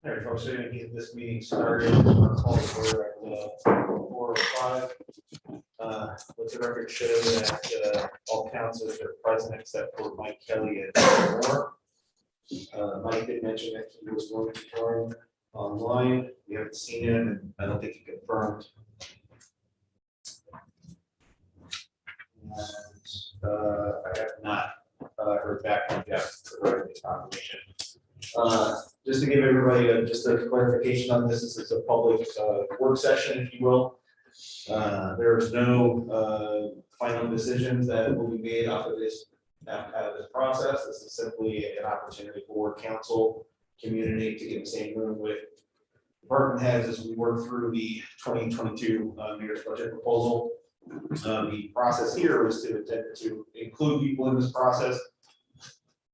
All right, folks, so we're gonna get this meeting started. I'll call for at 4:05. Let the record show that all councilors are present except for Mike Kelly and Moore. Mike did mention that he was going to join online. We haven't seen him, and I don't think he confirmed. And I have not heard back from Jeff regarding this confirmation. Just to give everybody just a clarification on this, this is a public work session, if you will. There's no final decisions that will be made out of this process. This is simply an opportunity for council, community to get in the same room with department heads as we work through the 2022 mayor's budget proposal. The process here is to attempt to include people in this process,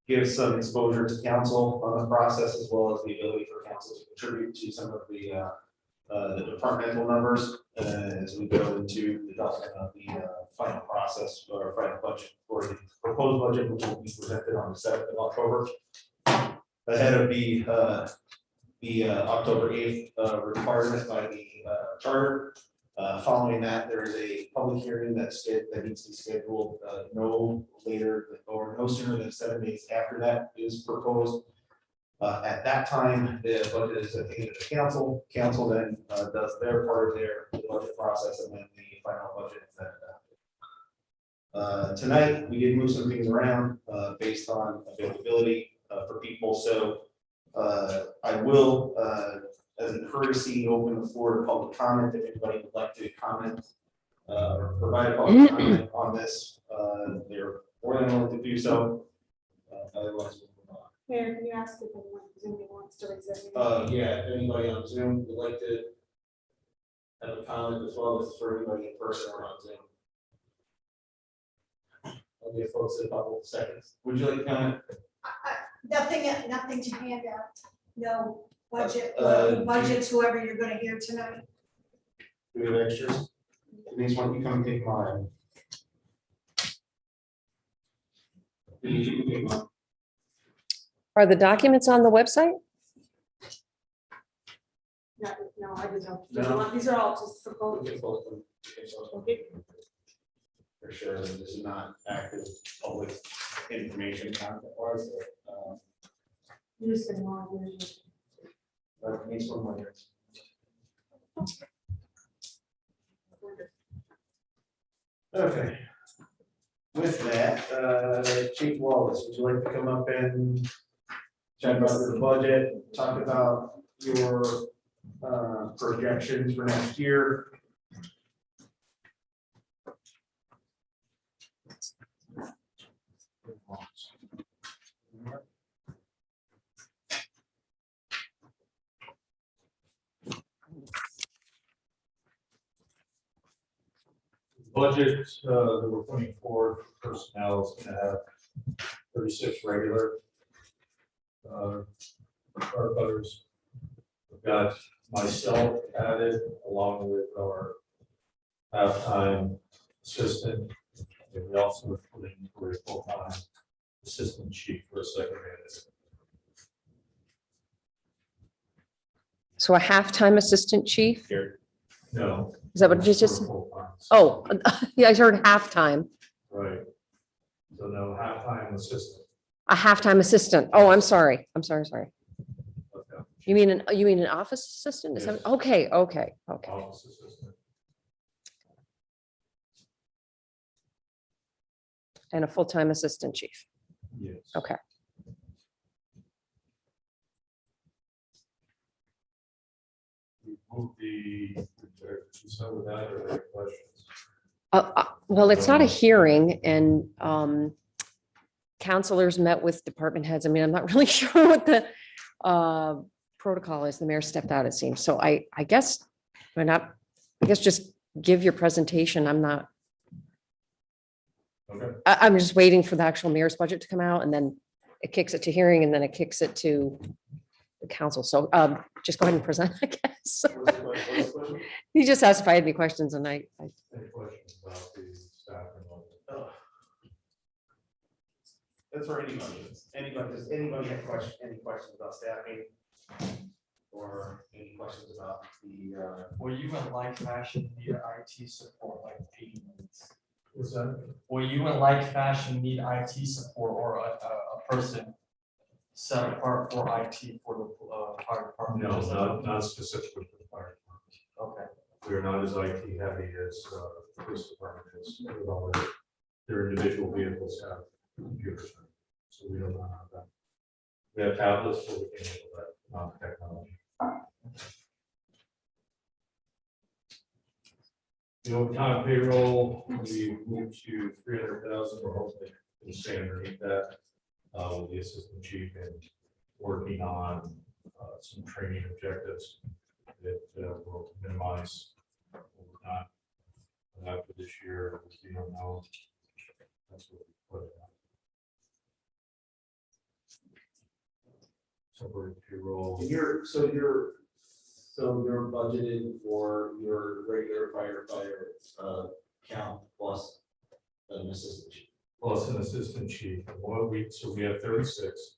give some exposure to council on the process, as well as the ability for council to contribute to some of the departmental numbers as we go into the development of the final process or final budget for the proposed budget, which will be presented on the 7th of October. Ahead of the October 8th requirement by the charter. Following that, there is a public hearing that needs to be scheduled no later or no sooner than 7 days after that is proposed. At that time, the budget is at the end of the council. Council then does their part of their budget process, and then the final budget is then adopted. Tonight, we did move some things around based on availability for people. So I will, as a courtesy, open the floor to public comment. If anybody would like to comment or provide a public comment on this, they're more than willing to do so. Otherwise, we'll move on. Mayor, can you ask if anyone presumably wants to examine? Yeah, if anybody on Zoom would like to have a comment, as well as for anybody in person or on Zoom. I'll give folks a couple of seconds. Would you like to comment? Nothing to hand out. No budget, budgets, whoever you're gonna hear tonight. Do we have extras? Denise, why don't you come and take mine? Denise, you can take mine. Are the documents on the website? No, I just don't. No. These are all just proposed. We can both of them. Okay. For sure, this is not active public information content wise. You just didn't want to use Needs one more. Okay. With that, Chief Wallace, would you like to come up and chat about the budget, talk about your projections for next year? Budget that we're putting forward for personnel is going to have 36 regular firefighters. We've got myself added along with our half-time assistant. And we also are putting for a full-time assistant chief for a second manager. So a half-time assistant chief? Here. No. Is that what you just? Full-time. Oh, yeah, I heard half-time. Right. So no, half-time assistant. A half-time assistant. Oh, I'm sorry. Sorry. Okay. You mean an office assistant? Is that, Yes. okay. Office assistant. And a full-time assistant chief. Yes. Okay. We moved the, some of that or any questions? Well, it's not a hearing and counselors met with department heads. I mean, I'm not really sure what the protocol is. The mayor stepped out, it seems. So I guess just give your presentation. Okay. I'm just waiting for the actual mayor's budget to come out and then it kicks it to hearing and then it kicks it to the council. So just go ahead and present, I guess. What's the question? He just asked if I had any questions and Any questions about the staffing level? Oh. That's for anybody. Does anybody have any questions about staffing? questions about the, Will you in like fashion need IT support like 80 minutes? Was that? Will you in like fashion need IT support or a person set apart for IT for the fire department? No, not specifically for the fire department. Okay. We are not as IT heavy as the police department is. With all their individual vehicles have computers, so we don't have that. We have tablets, so we can handle that, not technology. The overtime payroll, we moved to 300,000, we're hoping to stay underneath that, with the assistant chief and working on some training objectives that will minimize overtime. And after this year, we don't know. That's what we put it on. Temporary payroll. so you're budgeted for your regular firefighter count plus an assistant chief. Plus an assistant chief. So we have 36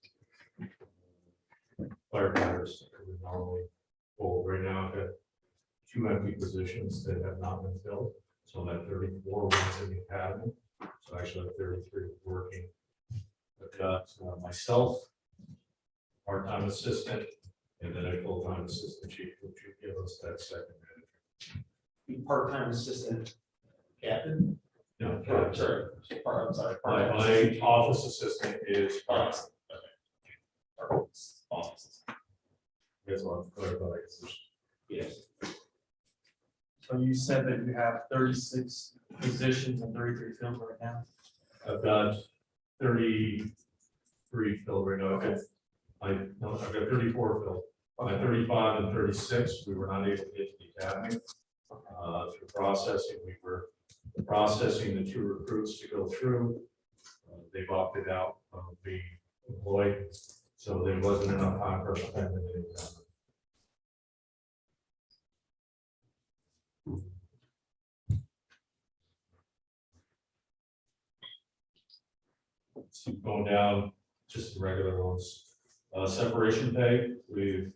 firefighters that we normally hold. Right now, I've got 2 empty positions that have not been filled. So that 34 ones in the academy. So actually, I have 33 working. I've got myself, part-time assistant, and then a full-time assistant chief, which would give us that second manager. The part-time assistant captain? No, Oh, sorry, I'm sorry. my office assistant is. Office. Guess what? Clarify. Yes. So you said that you have 36 positions and 33 filled right now? I've got 33 filled right now. I've got 34 filled. By 35 and 36, we were not able to get to the academy. Through processing, we were processing the 2 recruits to go through. They've opted out of being employed, so there wasn't enough time for us to spend in the exam. So going down, just the regular ones. Separation pay, we've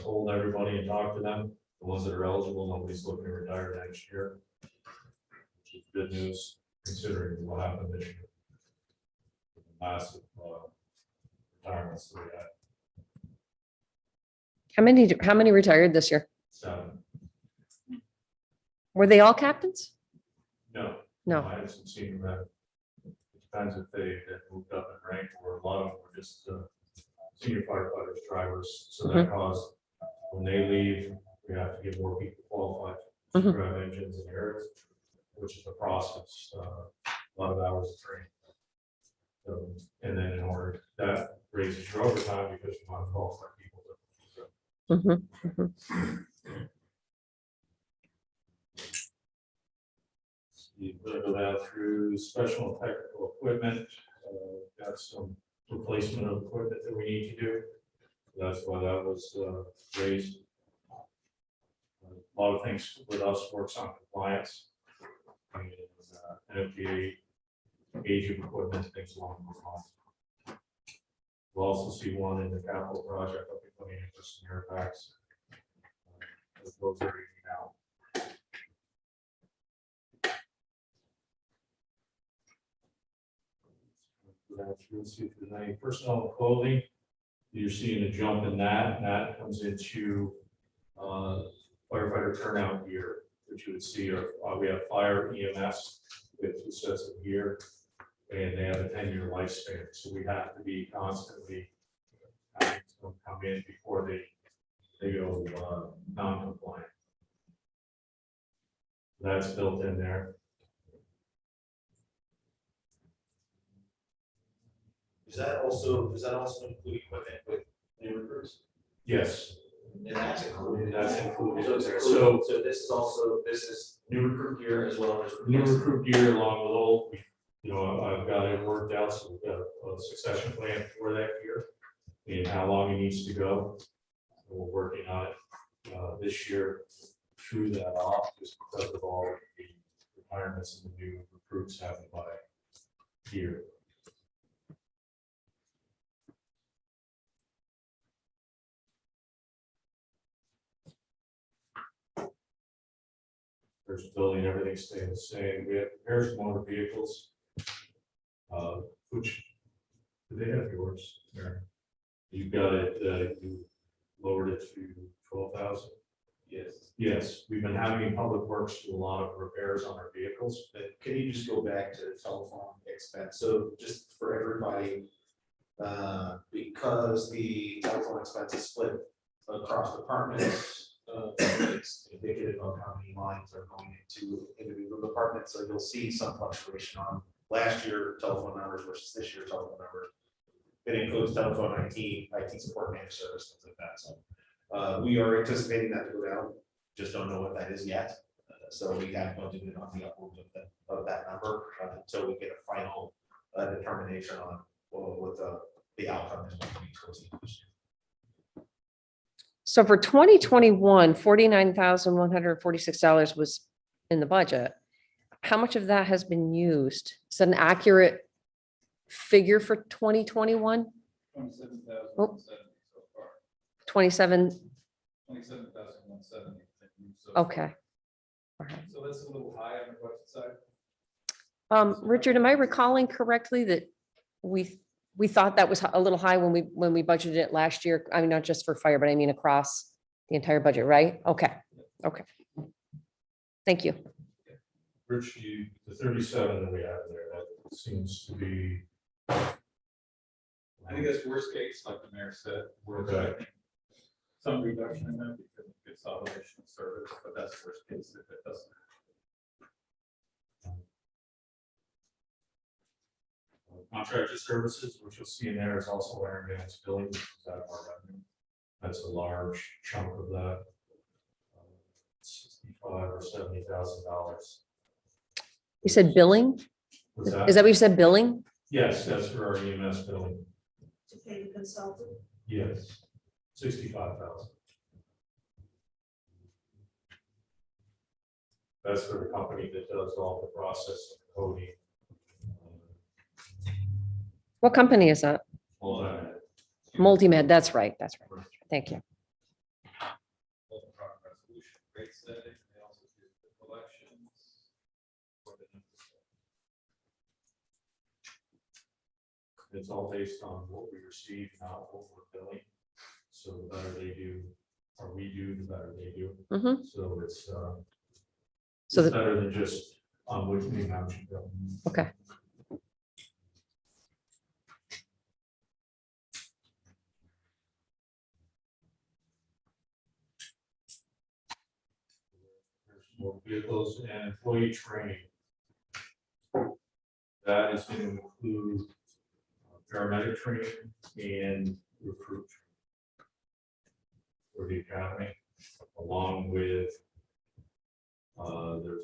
told everybody and talked to them, the ones that are eligible, nobody's looking to retire next year. Which is good news, considering what happened this year. Massive retirements that we had. How many retired this year? 7. Were they all captains? No. No. I had some senior men. It depends if they had moved up in rank, or a lot of them were just senior firefighters, drivers, so that caused, when they leave, we have to get more people qualified to drive engines and areas, which is a process, a lot of hours of training. So, and then in order, that raises your overtime because you want to qualify people. You're going to go down through special and technical equipment, got some replacement of equipment that we need to do. That's why that was raised. A lot of things with us works on compliance. And FDA age of equipment, things along those lines. We'll also see one in the capital project, I'll be putting in for some air packs. Those are now. See if there's any personal and clothing. You're seeing a jump in that, and that comes into firefighter turnout gear, which you would see. We have fire EMS with 2 sets of gear, and they have a 10-year lifespan. So we have to be constantly having them come in before they go non-compliant. That's built in there. Does that also include equipment with new recruits? Yes, And that's included. that's included. So it's So included. So this is new recruit gear as well as. new recruit gear along with old, I've got it worked out, so we've got a succession plan for that gear and how long it needs to go. We're working on it this year, through that off, just because of all the retirements and the new recruits having to buy gear. There's building, everything staying the same. We have repairs of motor vehicles. Which, do they have yours there? You got it, you lowered it to 12,000? Yes. Yes, we've been having Public Works do a lot of repairs on our vehicles. But can you just go back to telephone expense? So just for everybody, because the telephone expense is split across departments, it's indicative of how many lines are going into individual departments. So you'll see some fluctuation on last year telephone numbers versus this year telephone numbers. It includes telephone IT support, managed service, things like that. So we are anticipating that to go down. Just don't know what that is yet. So we have budgeted on the upwards of that number until we get a final determination on what the outcome is going to be towards the end of this year. So for 2021, $49,146 was in the budget. How much of that has been used? Is that an accurate figure for 2021? 27,170 so far. 27, 27,170. okay. All right. So that's a little high on the budget side. Richard, am I recalling correctly that we thought that was a little high when we budgeted it last year? I mean, not just for fire, but I mean across the entire budget, right? Okay, okay. Thank you. Rich, the 37 that we have there, that seems to be. I think that's worst case, like the mayor said, we're Okay. expecting some reduction in that because of consolidation of service, but that's worst case if it doesn't. Contracted services, which you'll see in there is also our advanced billing, which is out of our revenue. That's a large chunk of that. $65,000 or $70,000. You said billing? Was Is that what you said, billing? Yes, that's for our EMS billing. To pay the consultant. Yes, 65,000. That's for the company that does all the processing, coding. What company is that? All that. Multimed, that's right, that's right. Thank you. Multi-product resolution, rate setting, they also do the collections. It's all based on what we receive, not what we're billing. So the better they do, or we do, the better they do. Mhm. So it's So it's the- better than just on which the amount you bill. Okay. There's more vehicles and employee training. That is going to include paramedic training and recruit training for the academy, along with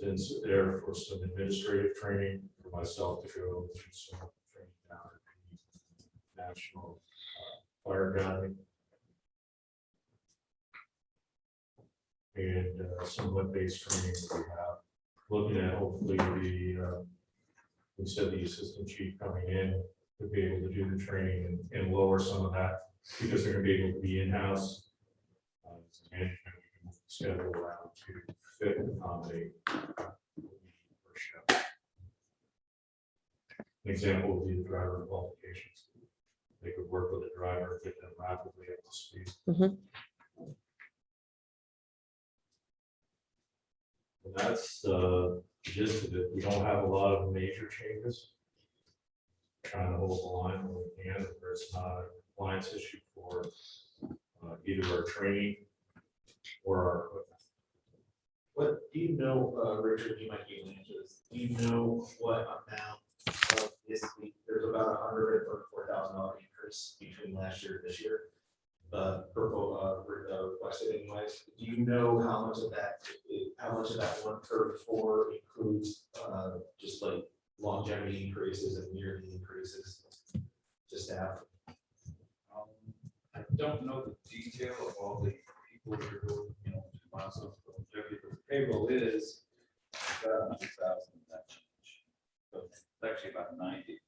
there's there for some administrative training for myself to go to some training down at the National Fire Academy. And some web-based training that we have, looking at hopefully we said the assistant chief coming in to be able to do the training and lower some of that because they're gonna be able to be in-house. Management, we can move the schedule around to fit and accommodate. An example would be the driver qualifications. They could work with a driver, get them rapidly up to speed. Mhm. And that's the gist of it. We don't have a lot of major changes. Trying to hold the line when we can, if there's not a compliance issue for either our training or our equipment. What do you know, Richard, you might be able to answer this. Do you know what amount of this week, there's about $134,000 increase between last year and this year? Requested anyways. Do you know how much of that 134 includes just like longevity increases and yearly increases to staff? I don't know the detail of all the people that are going, to months of longevity, but the payroll is about 100,000 and that change. So it's actually about 90.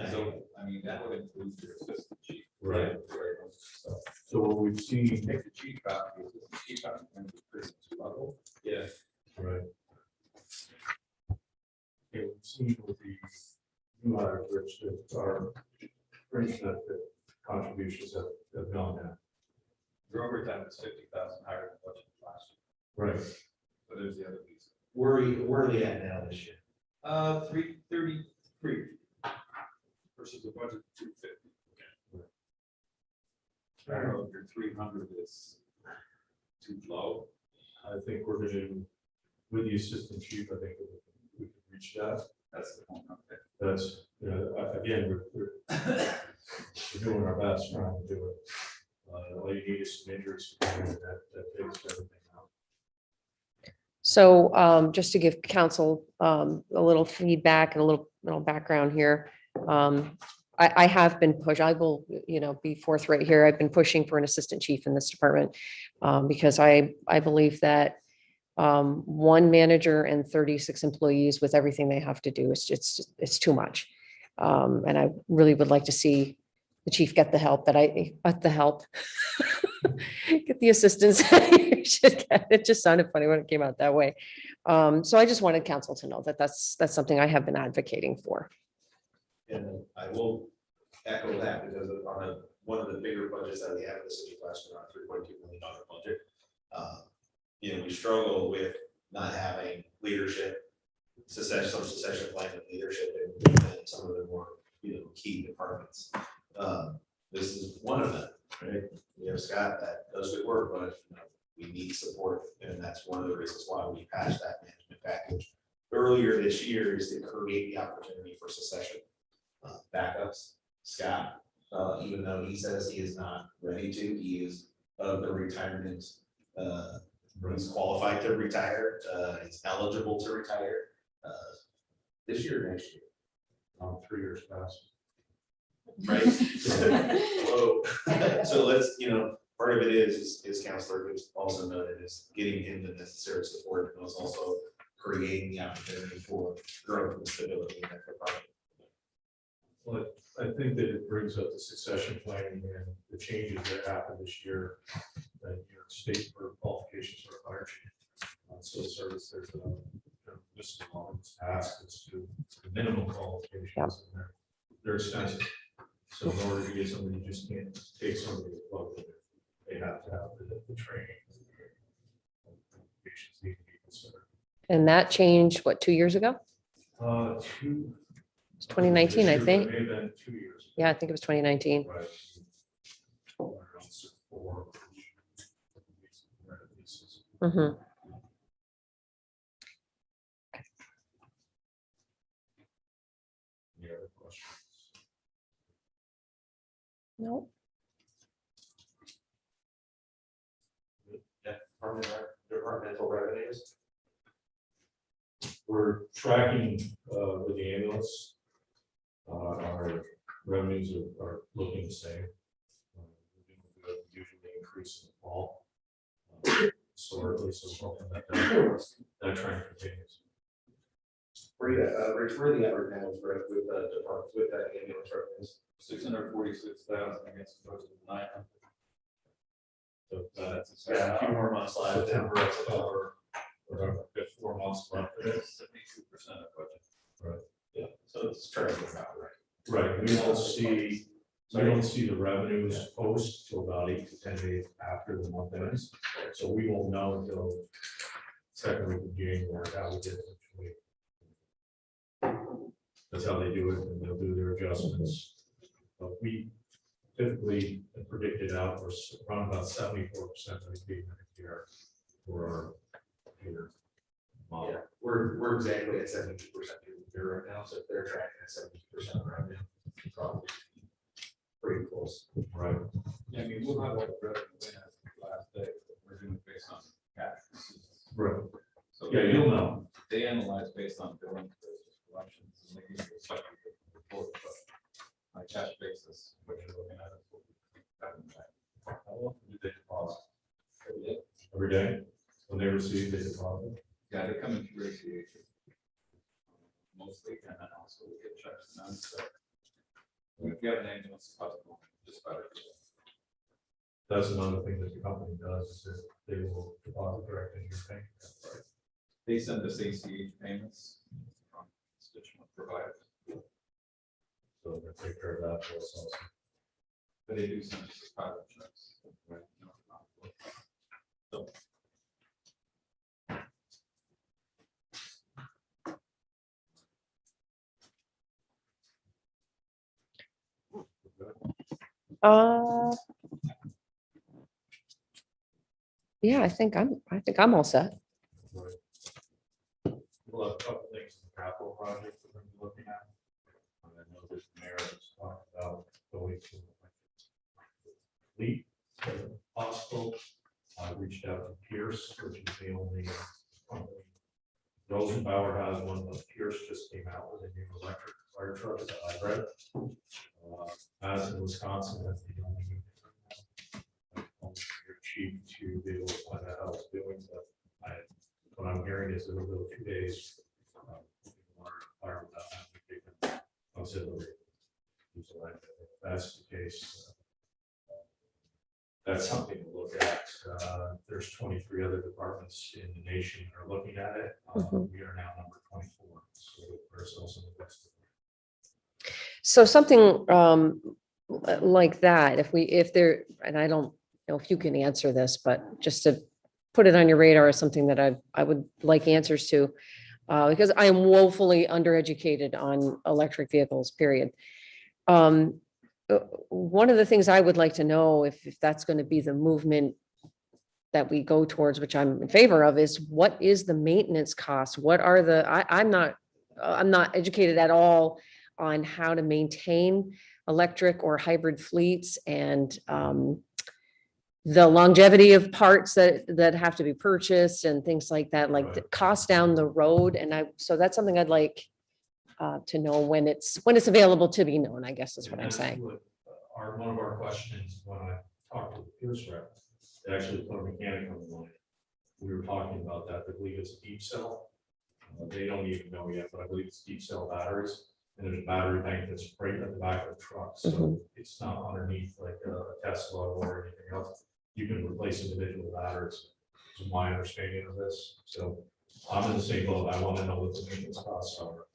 So, I mean, that would include your assistant chief. Right. So So what we've seen, take the chief out, the assistant chief out, and the prison level. Yeah. right, the new hires, which are fringe benefit contributions have gone down. Your overtime is 50,000 higher than budget last year. Right. So there's the other piece. Where are they at now this year? 333 versus the budget 250. I don't know if your 300 is too low. I think we're going to, with the assistant chief, I think we can reach that. That's the point. Okay. That's, you know, again, we're doing our best trying to do it. All you need is some injuries, that takes everything out. So just to give council a little feedback and a little background here. I have been I will, be forthright here. I've been pushing for an assistant chief in this department because I believe that one manager and 36 employees with everything they have to do, it's too much. And I really would like to see the chief get the help get the assistance. It just sounded funny when it came out that way. So I just wanted council to know that that's something I have been advocating for. And I will echo that because on one of the bigger budgets that we have in the city last year, around $3.2 million budget. We struggle with not having leadership, some succession plan of leadership in some of the more, key departments. This is one of them, right? We have Scott that does good work, but we need support, and that's one of the reasons why we passed that management package earlier this year, is to create the opportunity for succession backups. Scott, even though he says he is not ready to, he is of the retirement. He's qualified to retire. He's eligible to retire this year, or next year. 3 years past. Right. Whoa. So let's, part of it is Counselor who's also noted is getting him the necessary support, and also creating the opportunity for growth and stability in that department. Well, I think that it brings up the succession planning and the changes that happened this year in New York State for qualifications for a fire chief. So service, there's a list of all this task, it's to minimum qualifications. Yeah. And they're expensive. So in order to get somebody, you just can't take somebody local. They have to have the training. Qualifications need to be considered. And that changed, 2 years ago? It's 2019, I think. It may have been 2 years. Yeah, I think it was 2019. Right. Mhm. Any other questions? No. Departmental revenues. We're tracking with the ambulance. Our revenues are looking the same. We usually increase in the fall. So at least we're hoping that trend continues. Where you at, Rich, where are the average now with the department, with that ambulance revenues? 646,000 against the budget of 900. So that's Yeah, a few more months left. September, October, we're 4 months left. 72% of budget. Right. Yeah, so it's turning out, right? Right, we don't see the revenues post till about 8 to 10 days after the month ends. So we won't know until second week of January how we did it. That's how they do it, and they'll do their adjustments. But we typically predicted out for around about 74% of the year for our year model. Yeah, we're exactly at 72% here right now, so if they're tracking at 70% of revenue, probably pretty close. Right. Yeah, I mean, we'll have what the revenue win as the last day, but we're doing it based on cash. Right. So Yeah, you'll know. they analyze based on billing versus collections, and they give you a slightly different report, but on a cash basis, what you're looking at is what we got in the bank. How often do they deposit? Every day. Every day? When they receive, they deposit? Yeah, they come in through ACH. Mostly, and then also we get checks done, so. If you have an ambulance, possible, just about it. That's another thing that the company does, is that they will deposit directly in your bank account, right? They send us ACH payments from constituent provided. So we're gonna take care of that for us also. But they do send us a pilot checks. Right? So, Uh, yeah, I think I'm all set. Right. We'll have a couple things in the capital project that we're gonna be looking at. And I know this mayor has talked about going to fleet, possible. I reached out to Pierce, which is the only company. Rosenbauer has one, but Pierce just came out with a new electric fire truck that I read. Madison, Wisconsin, that's the only. You're cheap to be able to find out how it's doing, but what I'm hearing is it'll go 2 days. Fire without having to take an auxiliary. So if that's the case, that's something to look at. There's 23 other departments in the nation that are looking at it. Mhm. We are now number 24, so we're ourselves in the best. So something like that, if there, and I don't know if you can answer this, but just to put it on your radar is something that I would like answers to, because I am woefully undereducated on electric vehicles, period. One of the things I would like to know, if that's going to be the movement that we go towards, which I'm in favor of, is what is the maintenance cost? What are the, I'm not educated at all on how to maintain electric or hybrid fleets and the longevity of parts that have to be purchased and things like that, like the cost down the road. And so that's something I'd like to know when it's available to be known, I guess is what I'm saying. One of our questions when I talked to the Pierce rep, they actually put a mechanic on the line. We were talking about that. I believe it's a deep cell. They don't even know yet, but I believe it's deep cell batteries. And there's a battery bank that's right at the back of the truck. So Mhm. it's not underneath like a Tesla or anything else. You can replace individual batteries, is my understanding of this. So I'm in the same boat. I want to know what the maintenance costs are.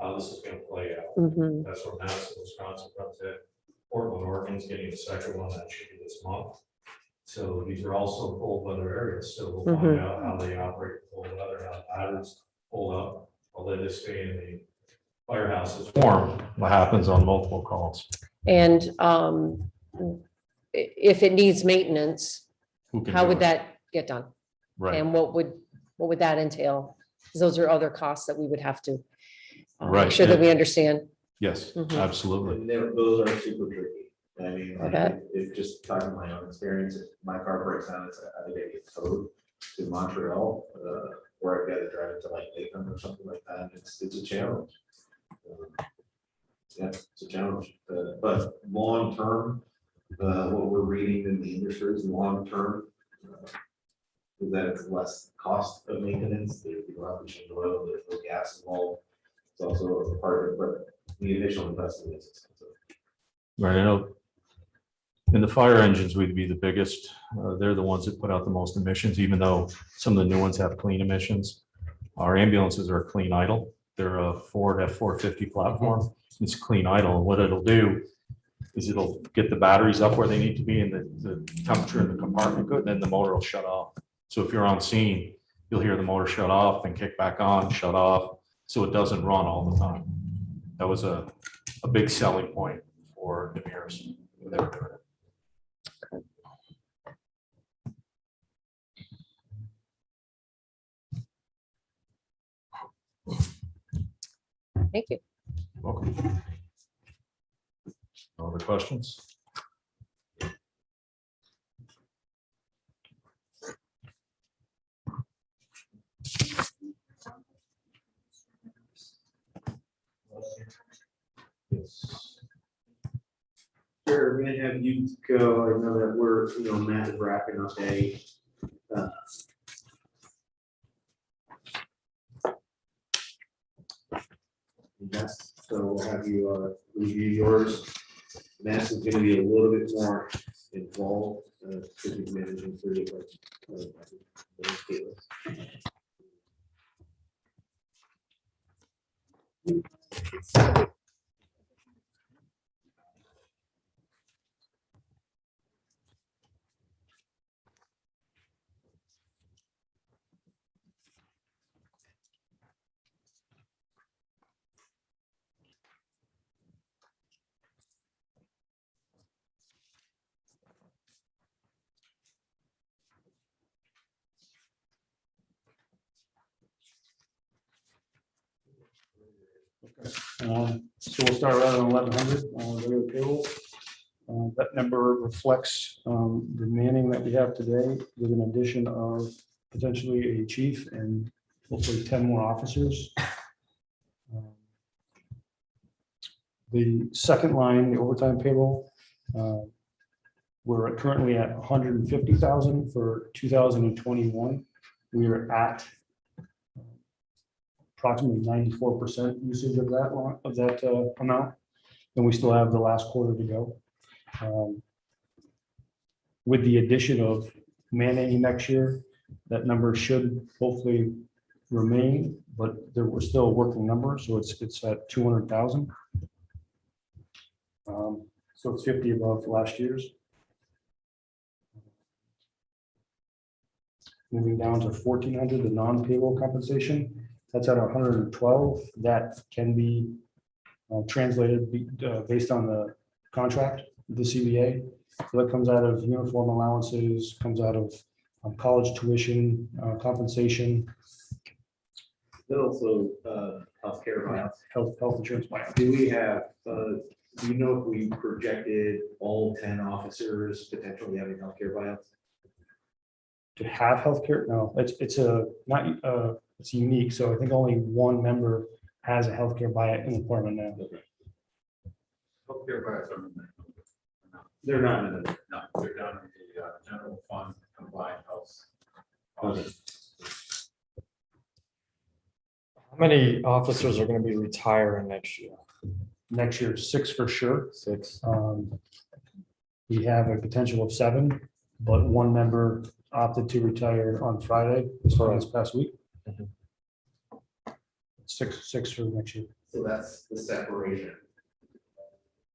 How this is going to play out. Mhm. That's where Madison, Wisconsin comes in. Portland, Oregon's getting the second one that should be this month. So these are also cold weather areas. So we'll find out how they operate in cold weather, how the batteries hold up, although they stay in the firehouse is warm. What happens on multiple calls? And if it needs maintenance, Who can how do would it? that get done? Right, And what would that entail? 'Cause those are other costs that we would have to make Right. sure that we understand. yes, Mhm. absolutely. And those are super tricky. I mean, I bet. if just talking my own experience, if my car breaks down, I think I get towed to Montreal, where I've got to drive it to like Latham or something like that. It's a challenge. Yeah, it's a challenge, but long term, what we're reading in the industry is long term. Is that it's less cost of maintenance, there's people have to change oil, there's no gas involved. It's also a part of, but the initial investment is expensive. Right, I know. In the fire engines, we'd be the biggest. They're the ones that put out the most emissions, even though some of the new ones have clean emissions. Our ambulances are clean idle. They're a Ford F-450 platform. It's clean idle. And what it'll do is it'll get the batteries up where they need to be and the temperature in the compartment good, then the motor will shut off. So if you're on scene, you'll hear the motor shut off, then kick back on, shut off, so it doesn't run all the time. That was a big selling point for the mirrors. When they were doing it. Thank you. Welcome. Other questions? Yes. Sure, we're gonna have you go, I know that we're, Matt is wrapping up a. Yes, so we'll have you review yours. Matt's is gonna be a little bit more involved, because he's managing through it, like. So we'll start around 1,100 regular payroll. That number reflects the manning that we have today with an addition of potentially a chief and hopefully 10 more officers. The second line, the overtime payroll, we're currently at 150,000 for 2021. We are at approximately 94% usage of that amount, and we still have the last quarter to go. With the addition of manning next year, that number should hopefully remain, but we're still a working number, so it's at 200,000. So it's 50 above last year's. Moving down to 1,400, the non-payable compensation, that's at 112. That can be translated based on the contract, the CBA. So that comes out of uniform allowances, comes out of college tuition, compensation. But also, healthcare buyouts. Health insurance buyout. Do we have, do you know if we projected all 10 officers potentially having healthcare buyouts? To have healthcare, no, it's unique. So I think only one member has a healthcare buyout in the department now. Healthcare buyouts are in there. They're not in it. No, they're down in the general fund combined house. How many officers are gonna be retiring next year? Next year, 6 for sure. 6. We have a potential of 7, but one member opted to retire on Friday, this past week. Mhm. Six for next year. So that's the separation.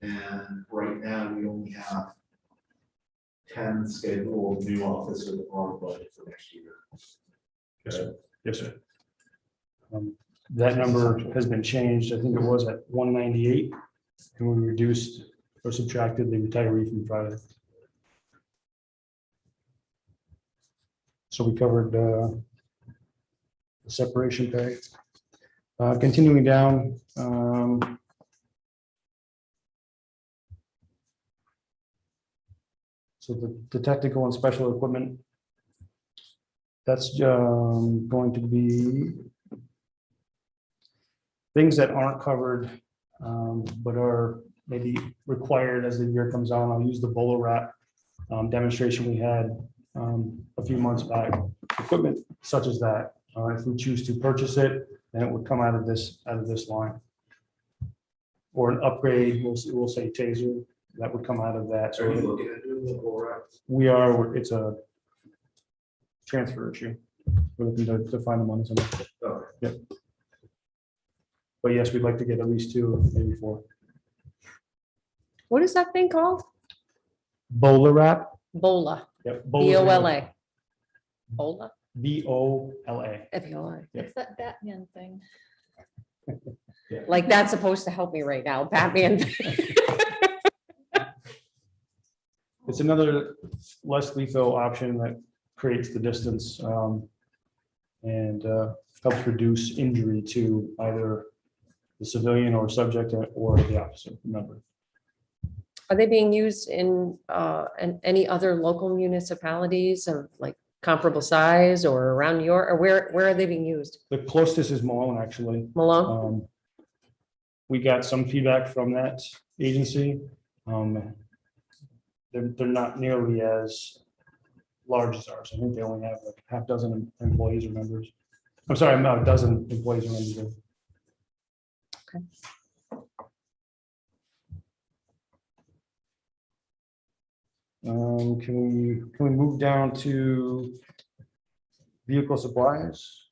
And right now, we only have 10 scheduled new officers on budget for next year. Yes, sir. Yes, sir. That number has been changed. I think it was at 198, and we reduced or subtracted the retiree from Friday. So we covered the separation pay. Continuing down. So the technical and special equipment, that's going to be things that aren't covered, but are maybe required as the year comes on. I'll use the bowler wrap demonstration we had a few months back. Equipment such as that, if we choose to purchase it, then it would come out of this line. Or an upgrade, we'll say taser, that would come out of that. So Are you looking at doing the whole wrap? we are, it's a transfer issue. We're looking to find the money somewhere. Okay. Yep. But yes, we'd like to get at least 2, maybe 4. What is that thing called? Bowler wrap. Bola, Yep. B-O-L-A. Bola, B-O-L-A. F-E-L-A. It's that Batman thing. Like that's supposed to help me right now, Batman. It's another less lethal option that creates the distance and helps reduce injury to either the civilian or subject or the officer member. Are they being used in any other local municipalities of like comparable size or around New York, or where are they being used? The closest is Malone, actually. Malone? We got some feedback from that agency. They're not nearly as large as ours. I think they only have like half dozen employees or members. I'm sorry, not a dozen employees or members. Okay. Can we move down to vehicle supplies?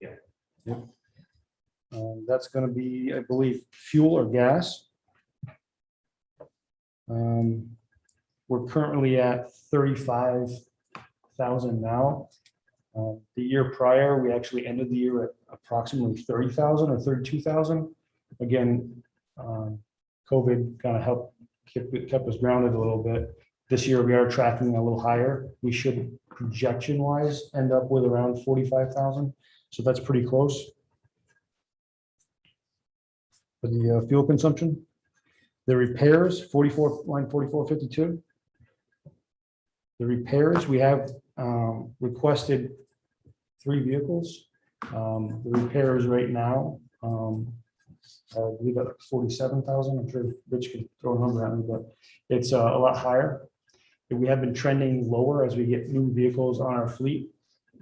Yeah. Yep. That's gonna be, I believe, fuel or gas. We're currently at 35,000 now. The year prior, we actually ended the year at approximately 30,000 or 32,000. Again, COVID kind of helped kept us grounded a little bit. This year, we are tracking a little higher. We should, projection-wise, end up with around 45,000. So that's pretty close. For the fuel consumption, the repairs, 44, line 4452. The repairs, we have requested 3 vehicles. The repairs right now, I believe at 47,000. I'm sure Rich can throw a number at me, but it's a lot higher. We have been trending lower as we get new vehicles on our fleet.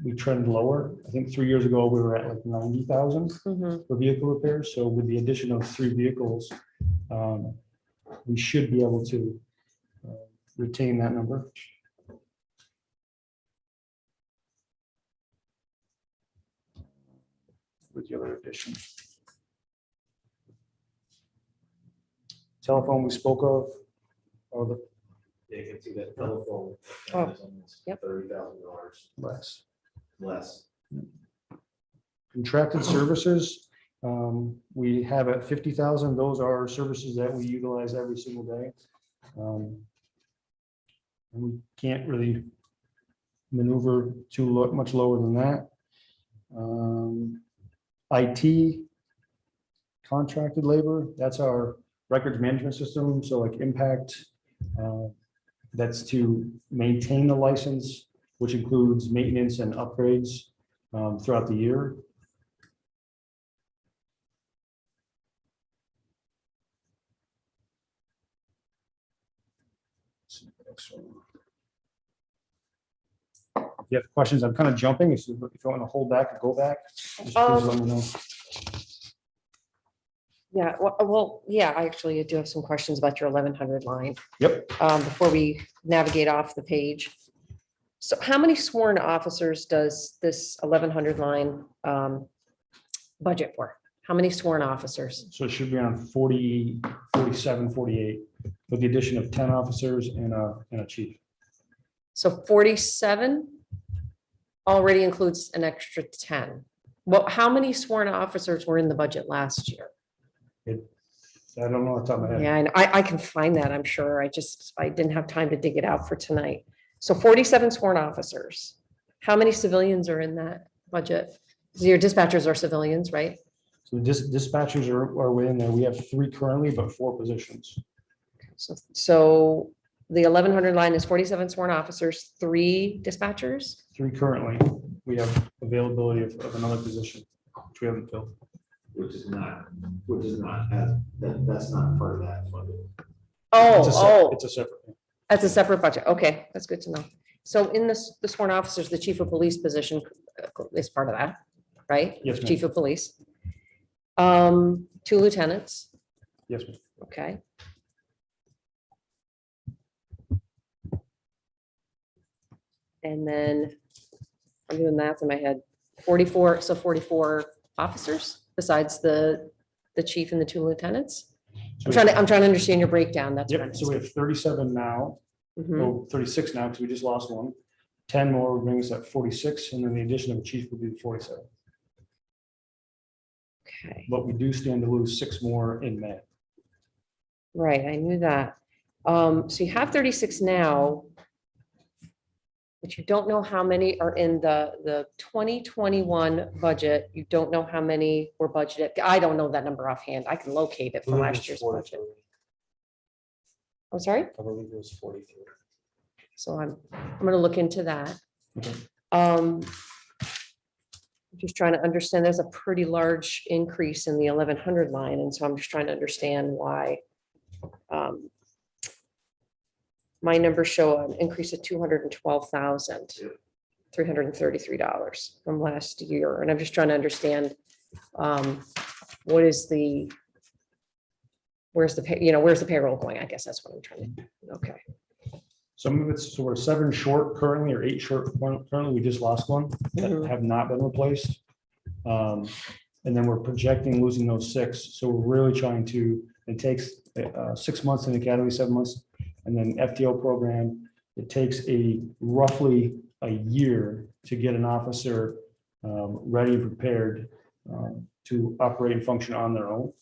We trend lower. I think 3 years ago, we were at like 90,000 for vehicle repairs. So with the addition of 3 vehicles, we should be able to retain that number. With the other addition. Telephone we spoke of, or the You can see that telephone. Oh, is almost yep. $30,000 less. less. Contracted services, we have at 50,000. Those are services that we utilize every single day. And we can't really maneuver too much lower than that. IT, contracted labor, that's our records management system. So like Impact, that's to maintain the license, which includes maintenance and upgrades throughout the year. If you have questions, I'm kind of jumping. If you want to hold back or go back, just please let me know. Yeah, well, yeah, I actually do have some questions about your 1100 line. Yep. Before we navigate off the page. So how many sworn officers does this 1100 line budget for? How many sworn officers? So it should be around 40, 47, 48, with the addition of 10 officers and a chief. So 47 already includes an extra 10. Well, how many sworn officers were in the budget last year? I don't know off the top of my head. Yeah, and I can find that, I'm sure. I didn't have time to dig it out for tonight. So 47 sworn officers. How many civilians are in that budget? Your dispatchers are civilians, right? So dispatchers are within there. We have 3 currently, but 4 positions. So the 1100 line is 47 sworn officers, 3 dispatchers. 3 currently. We have availability of another position, which we haven't filled. Which is not that's not part of that budget. It's a separate. That's a separate budget. Okay, that's good to know. So in this, the sworn officers, the chief of police position is part of that, right? Yes, ma'am. Chief of police. 2 lieutenants, Yes, ma'am. okay. And then I'm doing math in my head, 44, so 44 officers besides the chief and the 2 lieutenants. I'm trying to understand your breakdown. That's what I'm Yep, so we have 37 now, Mhm. oh, 36 now, because we just lost 1. 10 more would bring us at 46, and then the addition of a chief would be 47. Okay, But we do stand to lose 6 more in May. right, I knew that. So you have 36 now, but you don't know how many are in the 2021 budget. You don't know how many were budgeted. I don't know that number offhand. I can locate it for last year's budget. I'm sorry? I believe it was 43. So I'm gonna look into that. Okay. Just trying to understand, there's a pretty large increase in the 1100 line, and so I'm just trying to understand why. My numbers show an increase of $212,333 from last year, and I'm just trying to understand what is where's the payroll going? I guess that's what I'm trying to, okay. Some of it's, so we're 7 short currently, or 8 short currently. We just lost 1 that Mhm. have not been replaced. And then we're projecting losing those 6. So we're really trying to, it takes 6 months in the academy, 7 months, and then FTO program. It takes roughly a year to get an officer ready and prepared to operate and function on their own.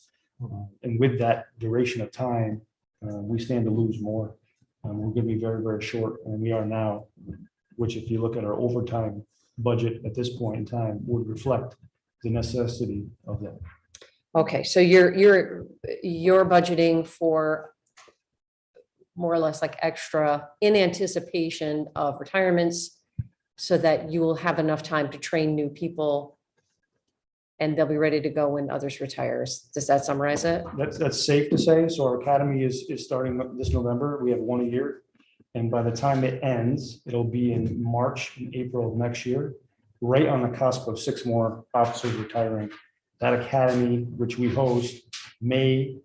And with that duration of time, we stand to lose more. We're going to be very, very short, and we are now, which if you look at our overtime budget at this point in time would reflect the necessity of that. Okay, so you're budgeting for more or less like extra in anticipation of retirements so that you will have enough time to train new people and they'll be ready to go when others retires. Does that summarize it? That's safe to say. So our academy is starting this November. We have 1 a year. And by the time it ends, it'll be in March and April of next year, right on the cusp of 6 more officers retiring. That academy, which we host, may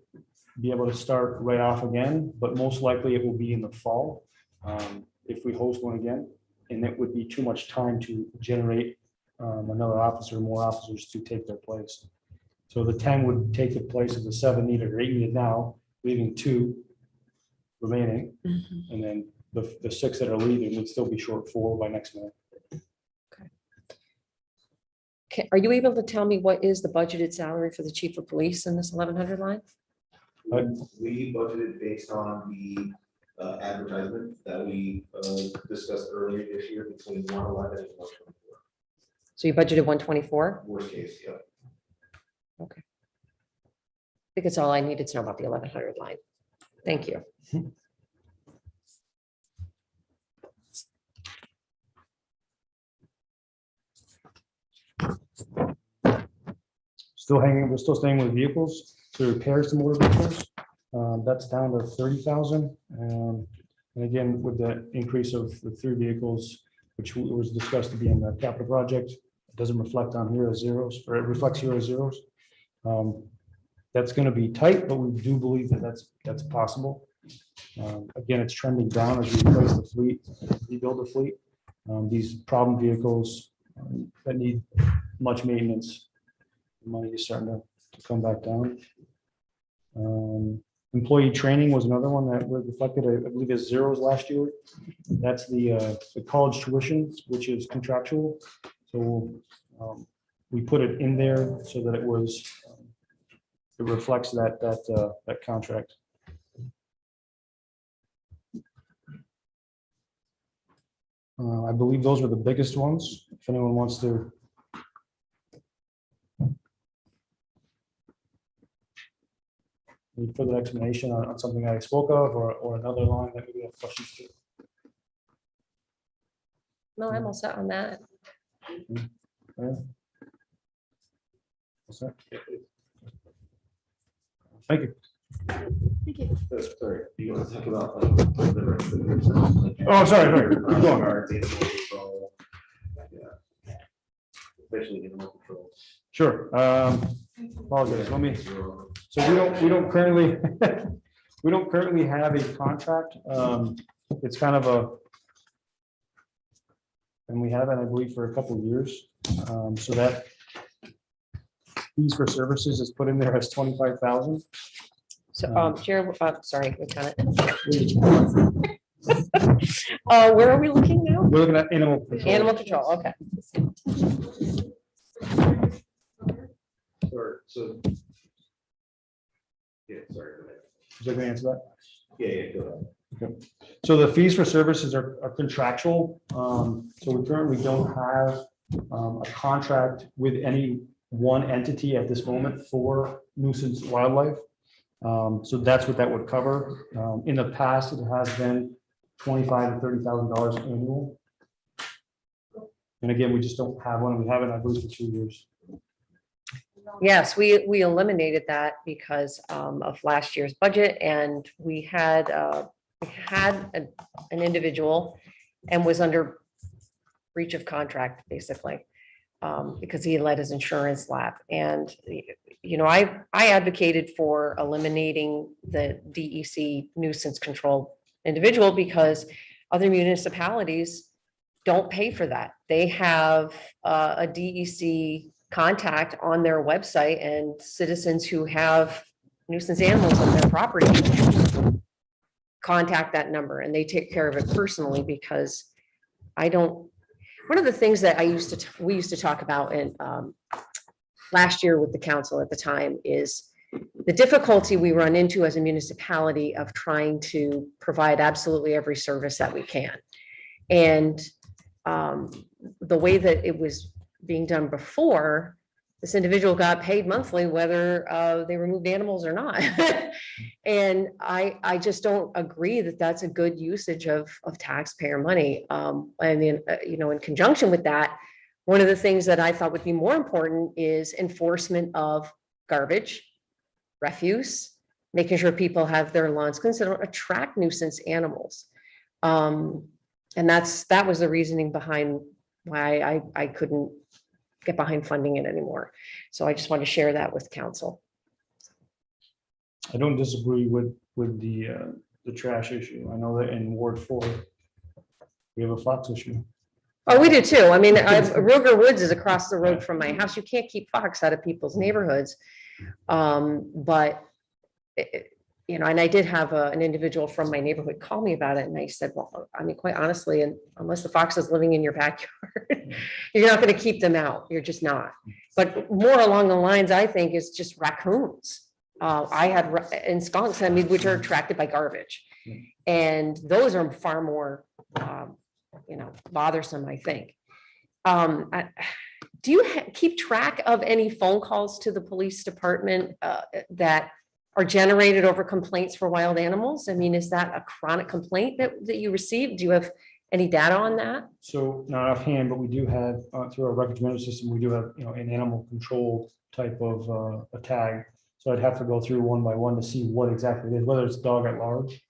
be able to start right off again, but most likely it will be in the fall if we host one again. And it would be too much time to generate another officer, more officers to take their place. So the 10 would take the place of the 7 needed or 8 needed now, leaving 2 remaining. And then the 6 that are leaving would still be short 4 by next month. Are you able to tell me what is the budgeted salary for the chief of police in this 1100 line? We budgeted based on the advertisement that we discussed earlier this year between 111 and 124. So you budgeted 124? Worst case, yeah. Okay. I think it's all I needed to know about the 1100 line. Thank you. We're still staying with vehicles, so repairs to motor vehicles. That's down to 30,000. And again, with the increase of the 3 vehicles, which was discussed to be in the capital project, it doesn't reflect on here as zeros, or it reflects here as zeros. That's going to be tight, but we do believe that that's possible. Again, it's trending down as we replace the fleet, rebuild the fleet. These problem vehicles that need much maintenance, the money is starting to come back down. Employee training was another one that was reflected, I believe, as zeros last year. That's the college tuition, which is contractual. So we put it in there so that it was it reflects that contract. I believe those were the biggest ones. If anyone wants to. Any further explanation on something I spoke of or another line that we have questions to? No, I'm all set on that. Yeah. What's that? Thank you. Sorry, do you want to talk about like the rest of the? Oh, sorry. Keep going. Guards, animal control. Yeah. Especially animal control. Sure. Apologize. Let me. So we don't currently we don't currently have a contract. It's kind of a, and we haven't, I believe, for a couple of years. So that fees for services is put in there as 25,000. So, Chair, sorry, Lieutenant. Where are we looking now? We're looking at animal control. Animal control, okay. So. Yeah, sorry. Go ahead. Is that going to answer that? Yeah, go ahead. So the fees for services are contractual. So we currently don't have a contract with any one entity at this moment for nuisance wildlife. So that's what that would cover. In the past, it has been $25,000 to $30,000 annual. And again, we just don't have one. We haven't, I believe, for 2 years. Yes, we eliminated that because of last year's budget, and we had an individual and was under breach of contract, basically, because he let his insurance lapse. And you know, I advocated for eliminating the DEC nuisance control individual because other municipalities don't pay for that. They have a DEC contact on their website, and citizens who have nuisance animals on their property contact that number, and they take care of it personally, because one of the things that we used to talk about in last year with the council at the time is the difficulty we run into as a municipality of trying to provide absolutely every service that we can. And the way that it was being done before, this individual got paid monthly, whether they removed animals or not. And I just don't agree that that's a good usage of taxpayer money. I mean, in conjunction with that, one of the things that I thought would be more important is enforcement of garbage, refuse, making sure people have their lawns clean, so they don't attract nuisance animals. And that was the reasoning behind why I couldn't get behind funding it anymore. So I just want to share that with council. I don't disagree with the trash issue. I know that in Ward 4, we have a fox issue. Oh, we do too. I mean, Ruger Woods is across the road from my house. You can't keep fox out of people's neighborhoods. But and I did have an individual from my neighborhood call me about it, and I said, well, I mean, quite honestly, and unless the fox is living in your backyard, you're not going to keep them out. You're just not. But more along the lines, I think, is just raccoons. I had and skunks, I mean, which are attracted by garbage, and those are far more, bothersome, I think. Do you keep track of any phone calls to the police department that are generated over complaints for wild animals? I mean, is that a chronic complaint that you receive? Do you have any data on that? So not offhand, but we do have through our records management system, we do have an animal control type of a tag. So I'd have to go through one by one to see what exactly it is, whether it's dog at large,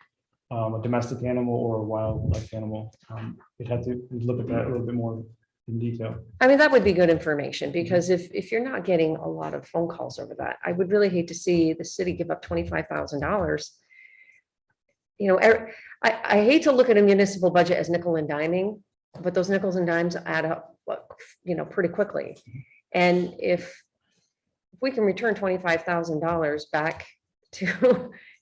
a domestic animal, or a wildlife animal. We'd have to look at that a little bit more in detail. I mean, that would be good information, because if you're not getting a lot of phone calls over that, I would really hate to see the city give up $25,000. I hate to look at a municipal budget as nickel and diming, but those nickels and dimes add up, pretty quickly. And if we can return $25,000 back to,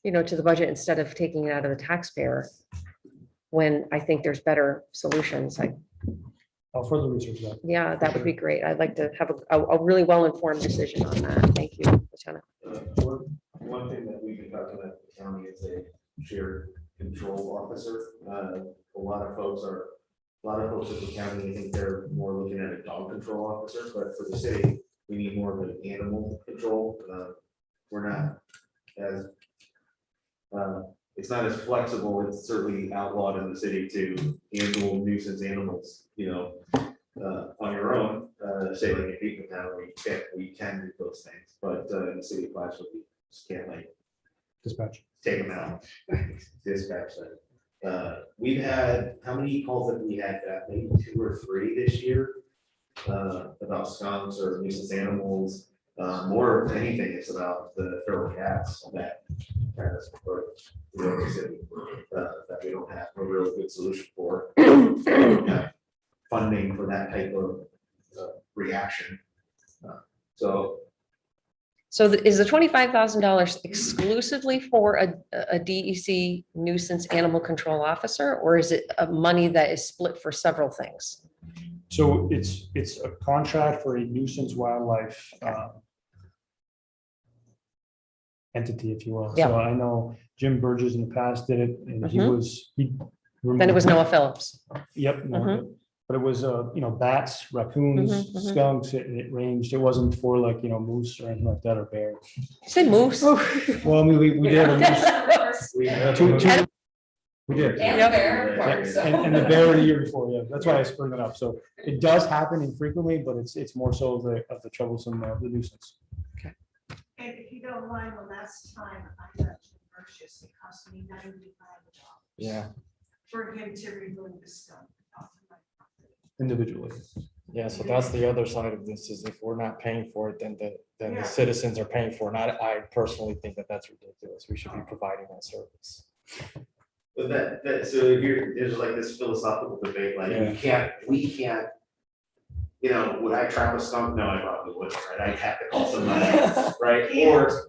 to the budget instead of taking it out of the taxpayer, when I think there's better solutions, I'll further research that. yeah, that would be great. I'd like to have a really well-informed decision on that. Thank you, Lieutenant. One thing that we've been talking about the county is a shared control officer. A lot of folks at the county, I think they're more looking at a dog control officer, but for the city, we need more of an animal control. We're not as, it's not as flexible. It's certainly outlawed in the city to handle nuisance animals, on your own, say like in Beacon Town, we can do those things, but in the city of Plattsburgh, we just can't Dispatch. take them out, dispatch them. We've had, how many calls have we had? Maybe 2 or 3 this year about skunks or nuisance animals. More than anything, it's about the feral cats that kind of support the city that we don't have a real good solution for. Funding for that type of reaction. So Is the $25,000 exclusively for a DEC nuisance animal control officer, or is it money that is split for several things? So it's a contract for a nuisance wildlife entity, if you will. Yeah. So I know Jim Burgess in the past did it, and he Then it was Noah Phillips. Yep. Mhm. But it was, bats, raccoons, Mhm, mhm. skunks, it ranged. It wasn't for like, moose or anything like that, or bear. You said moose. Well, I mean, we did have a moose. we have Two- We did. And Yep. bear, of Yeah, course. And the bear the year before, yeah. That's why I spring it up. So it does happen infrequently, but it's more so of the troublesome, the nuisance. And if you don't mind, the last time I got to purchase, it cost me $95 Yeah, for him to remove the skunk off of my property. Individually. yeah, so that's the other side of this, is if we're not paying for it, then Yeah. the citizens are paying for it. And I personally think that that's ridiculous. We should be providing that service. But so there's like this philosophical debate, like Yeah. we can't you know, would I trap a skunk? No, I probably wouldn't, right? I'd have to call somebody, right?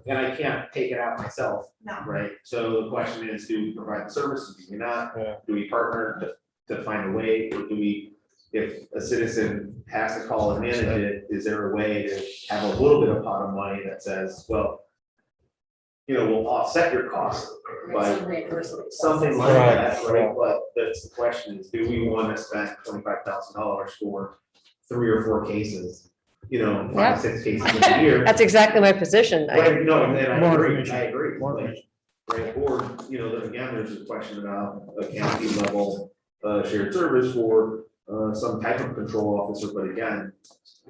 And I can't take it out myself, No, right? So the question is, do we provide the services, do we not? Yeah. Do we partner to find a way, or do we, if a citizen has to call and manage it, is there a way to have a little bit of pot of money that says, well, you know, we'll offset your costs by something like that, right? But that's the question is, do we want to spend $25,000 for 3 or 4 cases? You know, 5, 6 cases in a year. That's exactly my position. Right, no, and I More agree, information. I agree. More Like, right, or, you know, then again, there's a question about a county level shared service for some type of control officer, but again,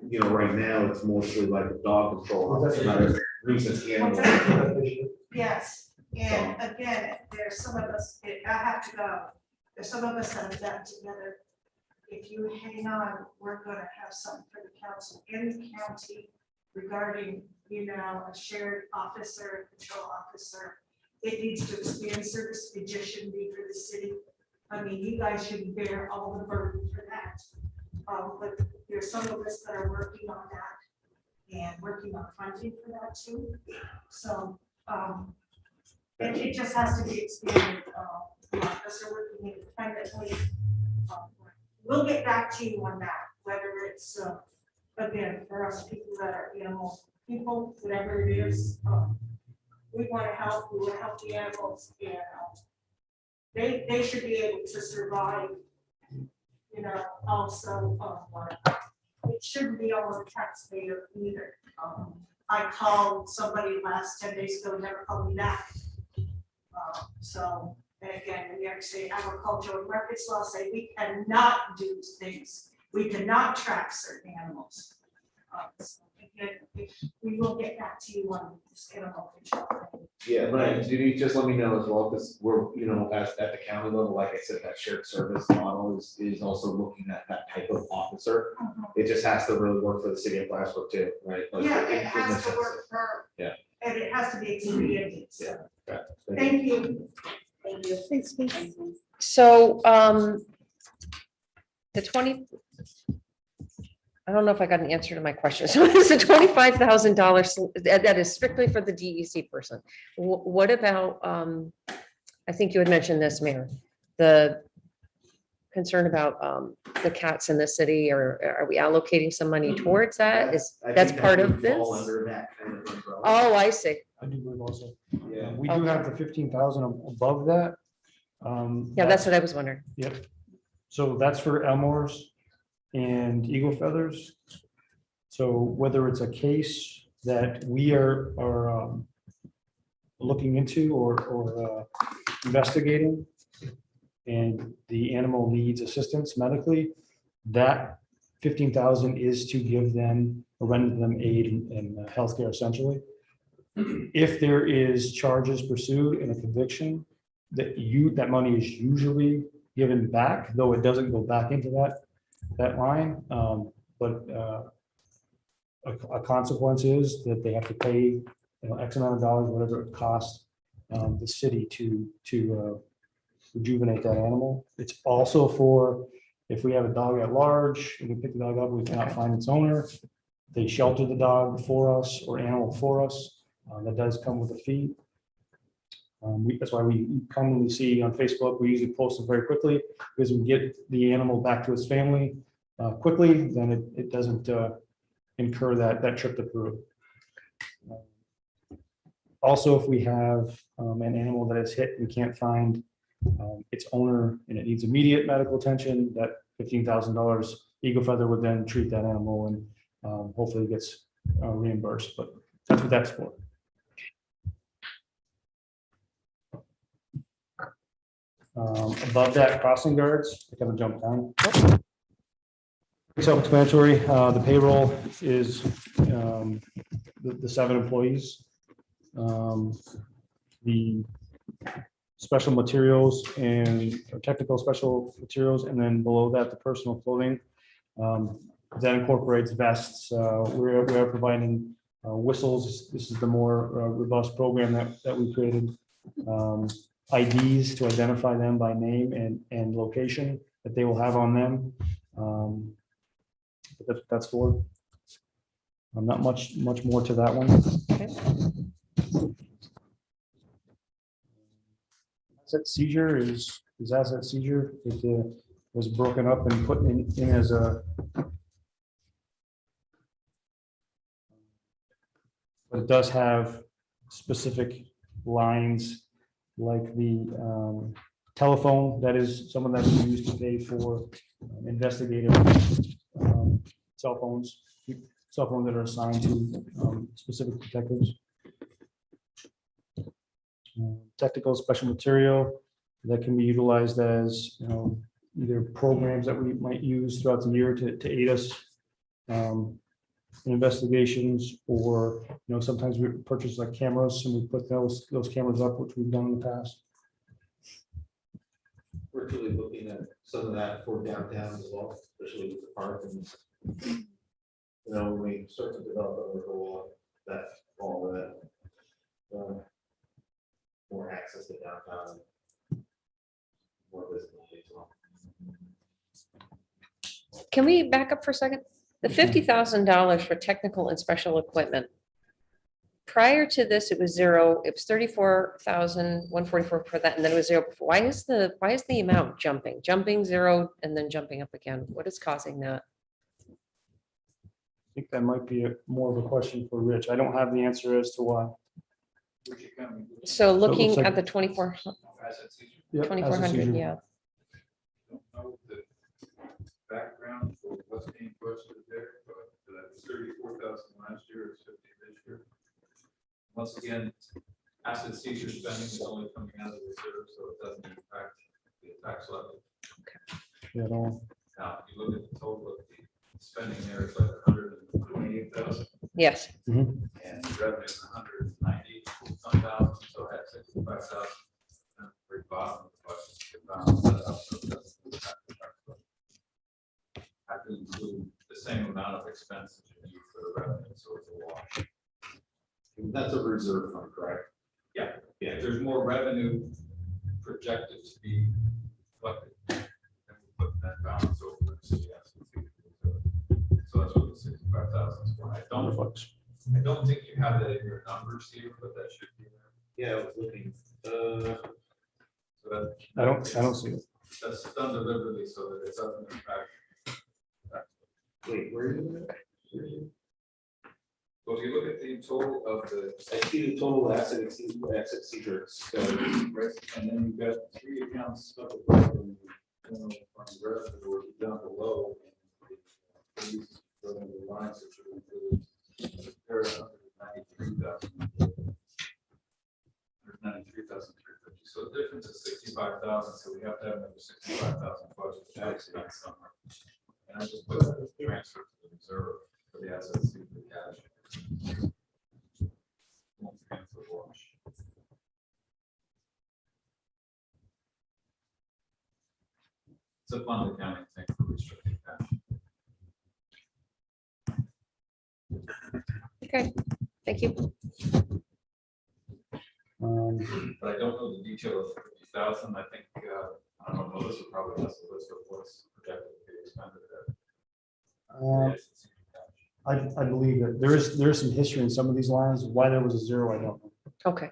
you know, right now, it's mostly like a dog control officer, not a nuisance animal. yes, and again, there's some of us, I have to go, there's some of us that have gotten together. If you hang on, we're gonna have something for the council in the county regarding, you know, a shared officer, control officer. It needs to expand service, it just shouldn't be for the city. I mean, you guys should bear all the burden for that. But there's some of us that are working on that and working on funding for that too. So, it just has to be expanded. A lot of us are working independently. We'll get back to you on that, whether it's, again, for us people that are animal people, whatever it is. We want to help, we want to help the animals, and they should be able to survive. You know, also, it shouldn't be on the taxpayer either. I called somebody last 10 days ago, never called me back. So, and again, we have to say agricultural records law say we cannot do things. We cannot track certain animals. So again, we will get back to you on this animal control. Yeah, but Judy, just let me know as well, because we're, you know, at the county level, like I said, that shared service model is also looking at that type of officer. It just has to really work for the city of Plattsburgh too, right? Like, Yeah, it in the has to sense work for. Yeah. And it has to be expedited, so, Yeah. thank you. Thank you. Thanks, So, the 20, I don't know if I got an answer to my question. So it's a $25,000 that is strictly for the DEC person. What about, I think you had mentioned this, Mayor, the concern about the cats in the city, or are we allocating some money towards that? That's part of this? Fall under that kind of umbrella. Oh, I see. I do believe also. Yeah. We do have the 15,000 above that. Yeah, that's what I was wondering. Yep. So that's for Elmore's and Eagle Feathers. So whether it's a case that we are looking into or investigating, and the animal needs assistance medically, that 15,000 is to give them or render them aid in healthcare essentially. If there is charges pursued in a conviction, that money is usually given back, though it doesn't go back into that line. But a consequence is that they have to pay, you know, X amount of dollars, whatever it costs the city to rejuvenate that animal. It's also for, if we have a dog at large and we pick the dog up, we cannot find its owner, they shelter the dog for us or animal for us. That does come with a fee. That's why we commonly see on Facebook, we usually post them very quickly, because we get the animal back to its family quickly, then it doesn't incur that trip to Peru. Also, if we have an animal that is hit, we can't find its owner and it needs immediate medical attention, that $15,000 Eagle Feather would then treat that animal and hopefully gets reimbursed, but that's what that's for. Above that, crossing guards, I kind of jump down. Self-explanatory, the payroll is the 7 employees. The special materials and technical special materials, and then below that, the personal clothing. That incorporates vests. We are providing whistles. This is the more robust program that we created. IDs to identify them by name and location that they will have on them. That's for. Not much more to that one. Asset seizure is asset seizure. It was broken up and put in as a. But it does have specific lines like the telephone, that is someone that's used to pay for investigative cell phones that are assigned to specific detectives. Technical special material that can be utilized as, either programs that we might use throughout the year to aid us in investigations, or, sometimes we purchase like cameras and we put those cameras up, which we've done in the past. We're truly looking at some of that for downtown as well, especially with the park and, when we start to develop a goal, that all that. More access to downtown. More visibility as well. Can we back up for a second? The $50,000 for technical and special equipment. Prior to this, it was zero. It was 34,144 for that, and then it was zero. Why is the amount jumping zero and then jumping up again? What is causing that? I think that might be more of a question for Rich. I don't have the answer as to why. So looking like- at the 24, Yep, 2,400, yeah. Don't know the background for what's being budgeted there, but it's 34,000 last year, it's 50 this year. Once again, asset seizure spending is only coming out of the reserve, so it doesn't impact the tax levy. Yeah, no. Now, if you look at the total of the spending there, it's like 128,000, Yes. Mhm. and the revenue is 190,000, so it had 65,000. Very bottom of the budget to balance that out, so it doesn't impact the tax levy. Have to include the same amount of expenses you need for the revenue, so it's a wash. That's a reserve fund, correct? Yeah, if there's more revenue projected to be collected, then we put that balance over. So yes, so that's what the 65,000 is for. I don't think you have that in your numbers here, but that should be there. Yeah, I was looking. So that. I don't see it. That's done deliberately so that it doesn't impact. Wait, where are you? So if you look at the total of the, I see the total asset seizure. right, and then you've got three accounts up above and from the rest of the world down below. And the lines that should include. There are 193,000. 193,350. So the difference is 65,000. So we have to have another 65,000 budget to expend somewhere. And I just put that as transfer to the reserve for the assets to the cash. Once again, for the wash. It's a fund accounting thing for restricted cash. Okay, thank you. But I don't know the detail of the 50,000. I think, I don't know, Melissa probably has a list of what's projected to be expended there. I believe that there is some history in some of these lines. Why there was a zero, I don't know. Okay,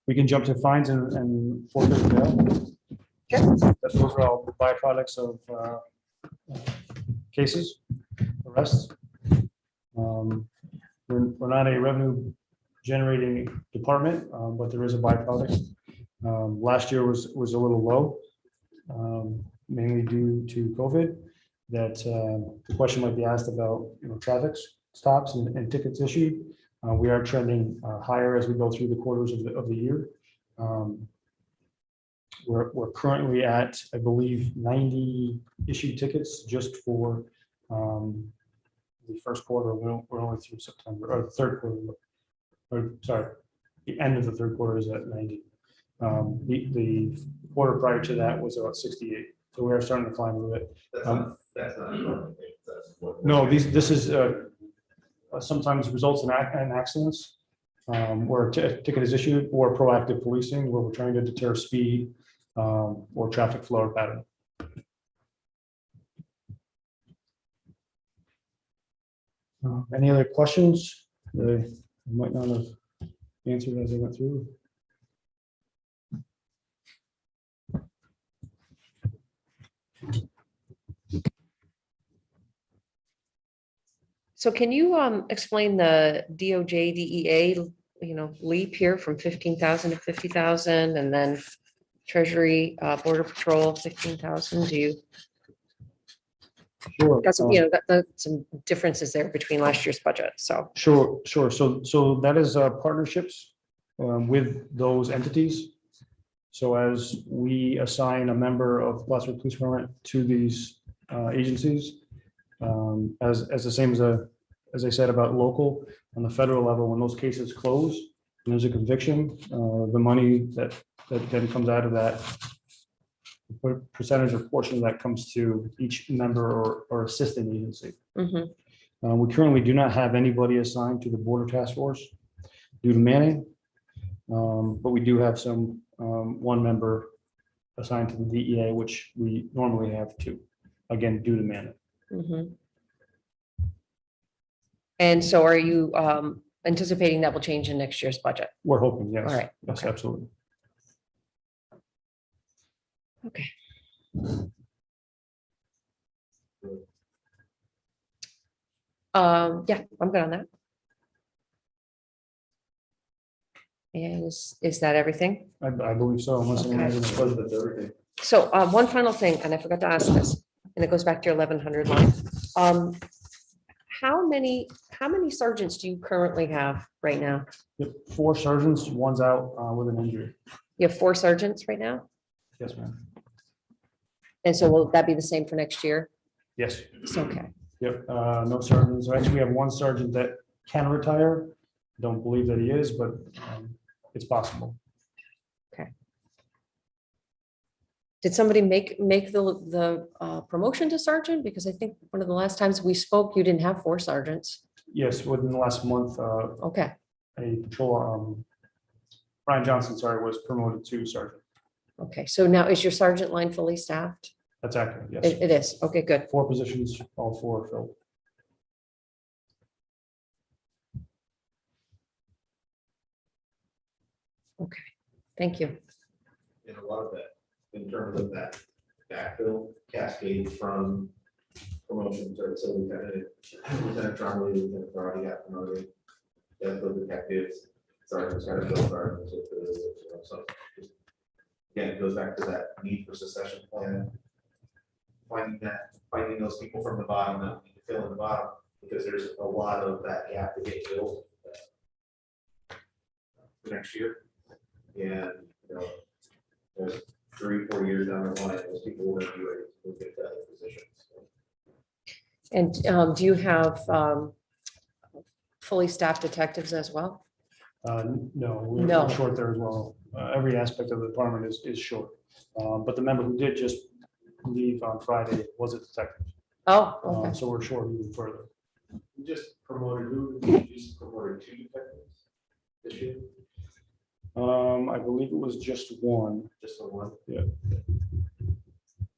We can jump to fines and forfeit bail. Those are all byproducts of cases, arrests. We're not a revenue generating department, but there is a byproduct. Last year was a little low, mainly due to COVID. That the question might be asked about, traffic stops and tickets issued. We are trending higher as we go through the quarters of the year. We're currently at, I believe, 90 issued tickets just for the first quarter. We're only through September, or the third quarter. Or sorry, the end of the third quarter is at 90. The quarter prior to that was about 68. So we are starting to climb a little bit. That's not. No, this is sometimes results in accidents where a ticket is issued, or proactive policing where we're trying to deter speed or traffic flow or pattern. Any other questions? I might not have answered as I went through. So can you explain the DOJ, DEA, leap here from 15,000 to 50,000 and then Treasury, Border Patrol, 15,000? Do you, Sure. that's, some differences there between last year's budget, so. Sure. So that is partnerships with those entities. So as we assign a member of Plattsburgh Police Department to these agencies, as the same as I said about local, on the federal level, when those cases close and there's a conviction, the money that then comes out of that, percentage or portion of that comes to each member or assistant agency. Mhm. We currently do not have anybody assigned to the Border Task Force due to manning. But we do have one member assigned to the DEA, which we normally have two, again, due to manning. Mhm. And so are you anticipating that will change in next year's budget? We're hoping, yes. All right, Yes, okay. absolutely. Okay. Yeah, I'm good on that. And is that everything? I believe so, unless anyone has any questions. That's everything. So one final thing, and I forgot to ask this, and it goes back to your 1,100 line. How many sergeants do you currently have right now? Yep, 4 sergeants, one's out with an injury. You have 4 sergeants right now? Yes, ma'am. And so will that be the same for next year? Yes. It's okay. Yep, no sergeants. Actually, we have one sergeant that can retire. Don't believe that he is, but it's possible. Did somebody make the promotion to sergeant? Because I think one of the last times we spoke, you didn't have 4 sergeants. Yes, within the last month, Okay, a patrol, Brian Johnson, sorry, was promoted to sergeant. okay. So now is your sergeant line fully staffed? That's accurate, yes. It is. Okay, good. 4 positions, all 4 are filled. Thank you. And a lot of that, in terms of that backfill cascade from promotions, or so Lieutenant Trombley, Lieutenant Brody got promoted. Then the detectives, sergeants got to fill sergeants. So again, it goes back to that need for succession plan. Finding those people from the bottom that need to fill in the bottom, because there's a lot of that gap to get filled for next year. And, there's 3-4 years down the line, those people will be ready to get to other positions. And do you have fully staffed detectives as well? No, No. we're short there as well. Every aspect of the department is short. But the member who did just leave on Friday was a detective. Oh, okay. So we're short even further. You just promoted 2 detectives this year, I believe it was just one just the one.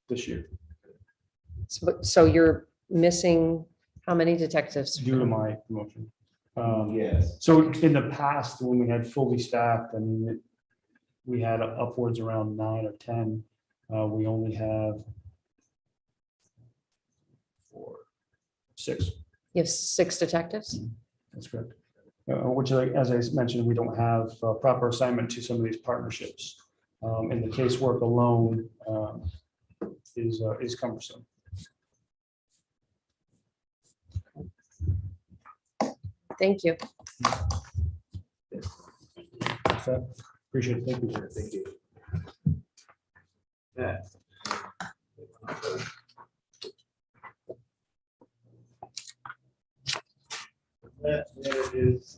this year So you're missing how many detectives? due to my promotion. Yes. So in the past, when we had fully staffed, I mean, we had upwards around 9 or 10. We only have 6. You have 6 detectives? That's correct. Which, like, as I mentioned, we don't have proper assignment to some of these partnerships. And the casework alone is cumbersome. Thank you. So, appreciate it. Thank you. Thank you. Yeah. That is,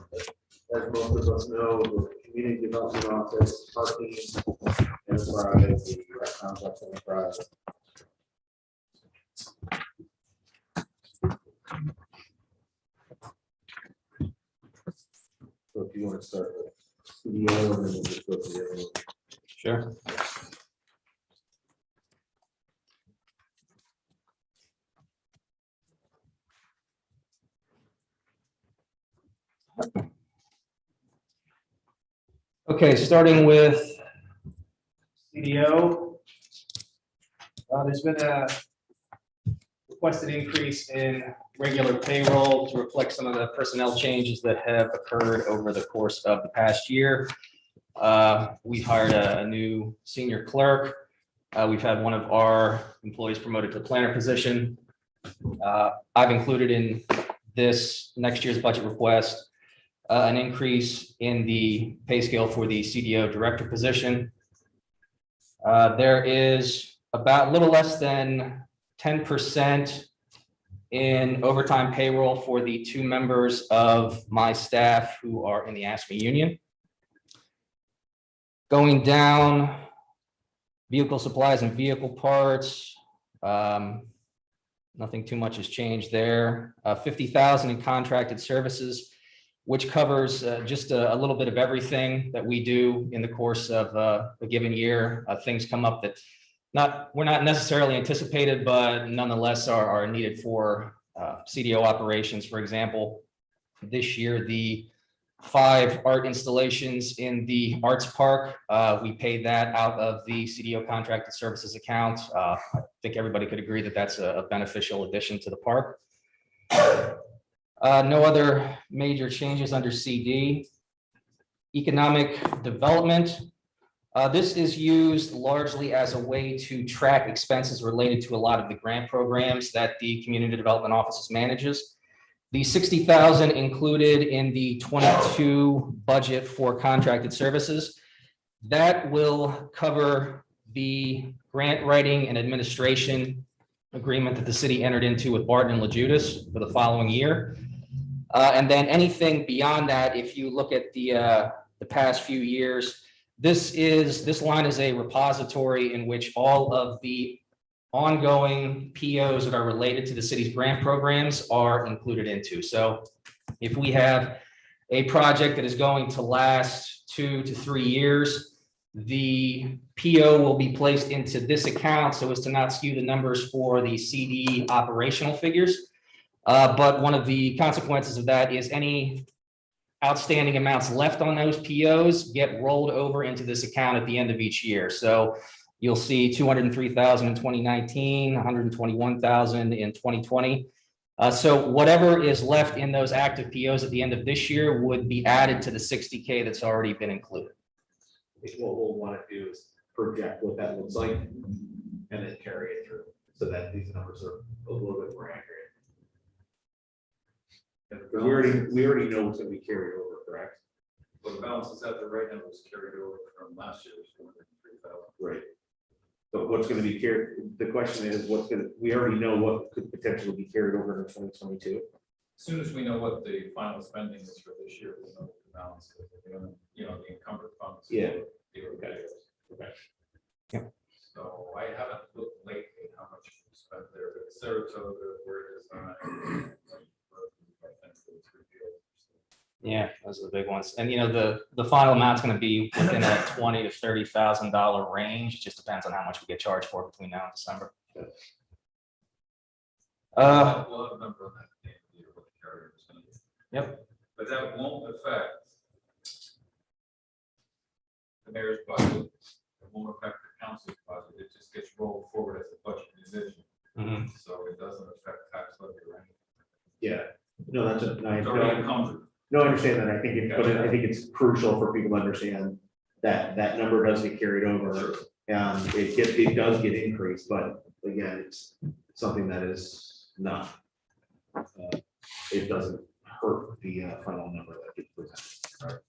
as most of us know, the community development office, parking, enterprise, the complex enterprise. So if you want to start with CEO, and then we'll just go to the other one. Sure. Okay, starting with CDO. There's been a requested increase in regular payroll to reflect some of the personnel changes that have occurred over the course of the past year. We've hired a new senior clerk. We've had one of our employees promoted to planner position. I've included in this next year's budget request an increase in the pay scale for the CDO director position. There is about a little less than 10% in overtime payroll for the 2 members of my staff who are in the ASME union. Going down, vehicle supplies and vehicle parts. Nothing too much has changed there. 50,000 in contracted services, which covers just a little bit of everything that we do in the course of a given year. Things come up that we're not necessarily anticipated, but nonetheless are needed for CDO operations. For example, this year, the 5 art installations in the Arts Park, we paid that out of the CDO contracted services account. I think everybody could agree that that's a beneficial addition to the park. No other major changes under CD. Economic development. This is used largely as a way to track expenses related to a lot of the grant programs that the Community Development Office manages. The 60,000 included in the 22 budget for contracted services, that will cover the grant writing and administration agreement that the city entered into with Barton and LaJudas for the following year. And then anything beyond that, if you look at the past few years, this line is a repository in which all of the ongoing POs that are related to the city's grant programs are included into. So if we have a project that is going to last 2 to 3 years, the PO will be placed into this account so as to not skew the numbers for the CD operational figures. But one of the consequences of that is any outstanding amounts left on those POs get rolled over into this account at the end of each year. So you'll see 203,000 in 2019, 121,000 in 2020. So whatever is left in those active POs at the end of this year would be added to the 60K that's already been included. What we'll want to do is project what that looks like and then carry it through so that these numbers are a little bit more accurate. We already know what's going to be carried over, correct? But the balance is that the right now was carried over from last year's 203,000. Right. But what's going to be carried, the question is we already know what could potentially be carried over in 2022. As soon as we know what the final spending is for this year, we'll know what the balance is. You know, the encumbered funds. Yeah. Okay. Yep. So I haven't looked lately how much we spent there, but Saratoga, where it is on. Yeah, those are the big ones. And the final amount's going to be within a $20,000 to $30,000 range. It just depends on how much we get charged for between now and December. We'll have a number on that at the end of the year, what the carrier is going to be. Yep. But that won't affect the mayor's budget. It won't affect the council's budget. It just gets rolled forward as a budget revision. Mm-hmm. So it doesn't affect tax levy or anything. Yeah. No, that's a It's already encumbered. No, I understand that. I think I think it's crucial for people to understand that that number does get carried over. It does get increased, but again, it's something that is not. It doesn't hurt the final number that gets presented.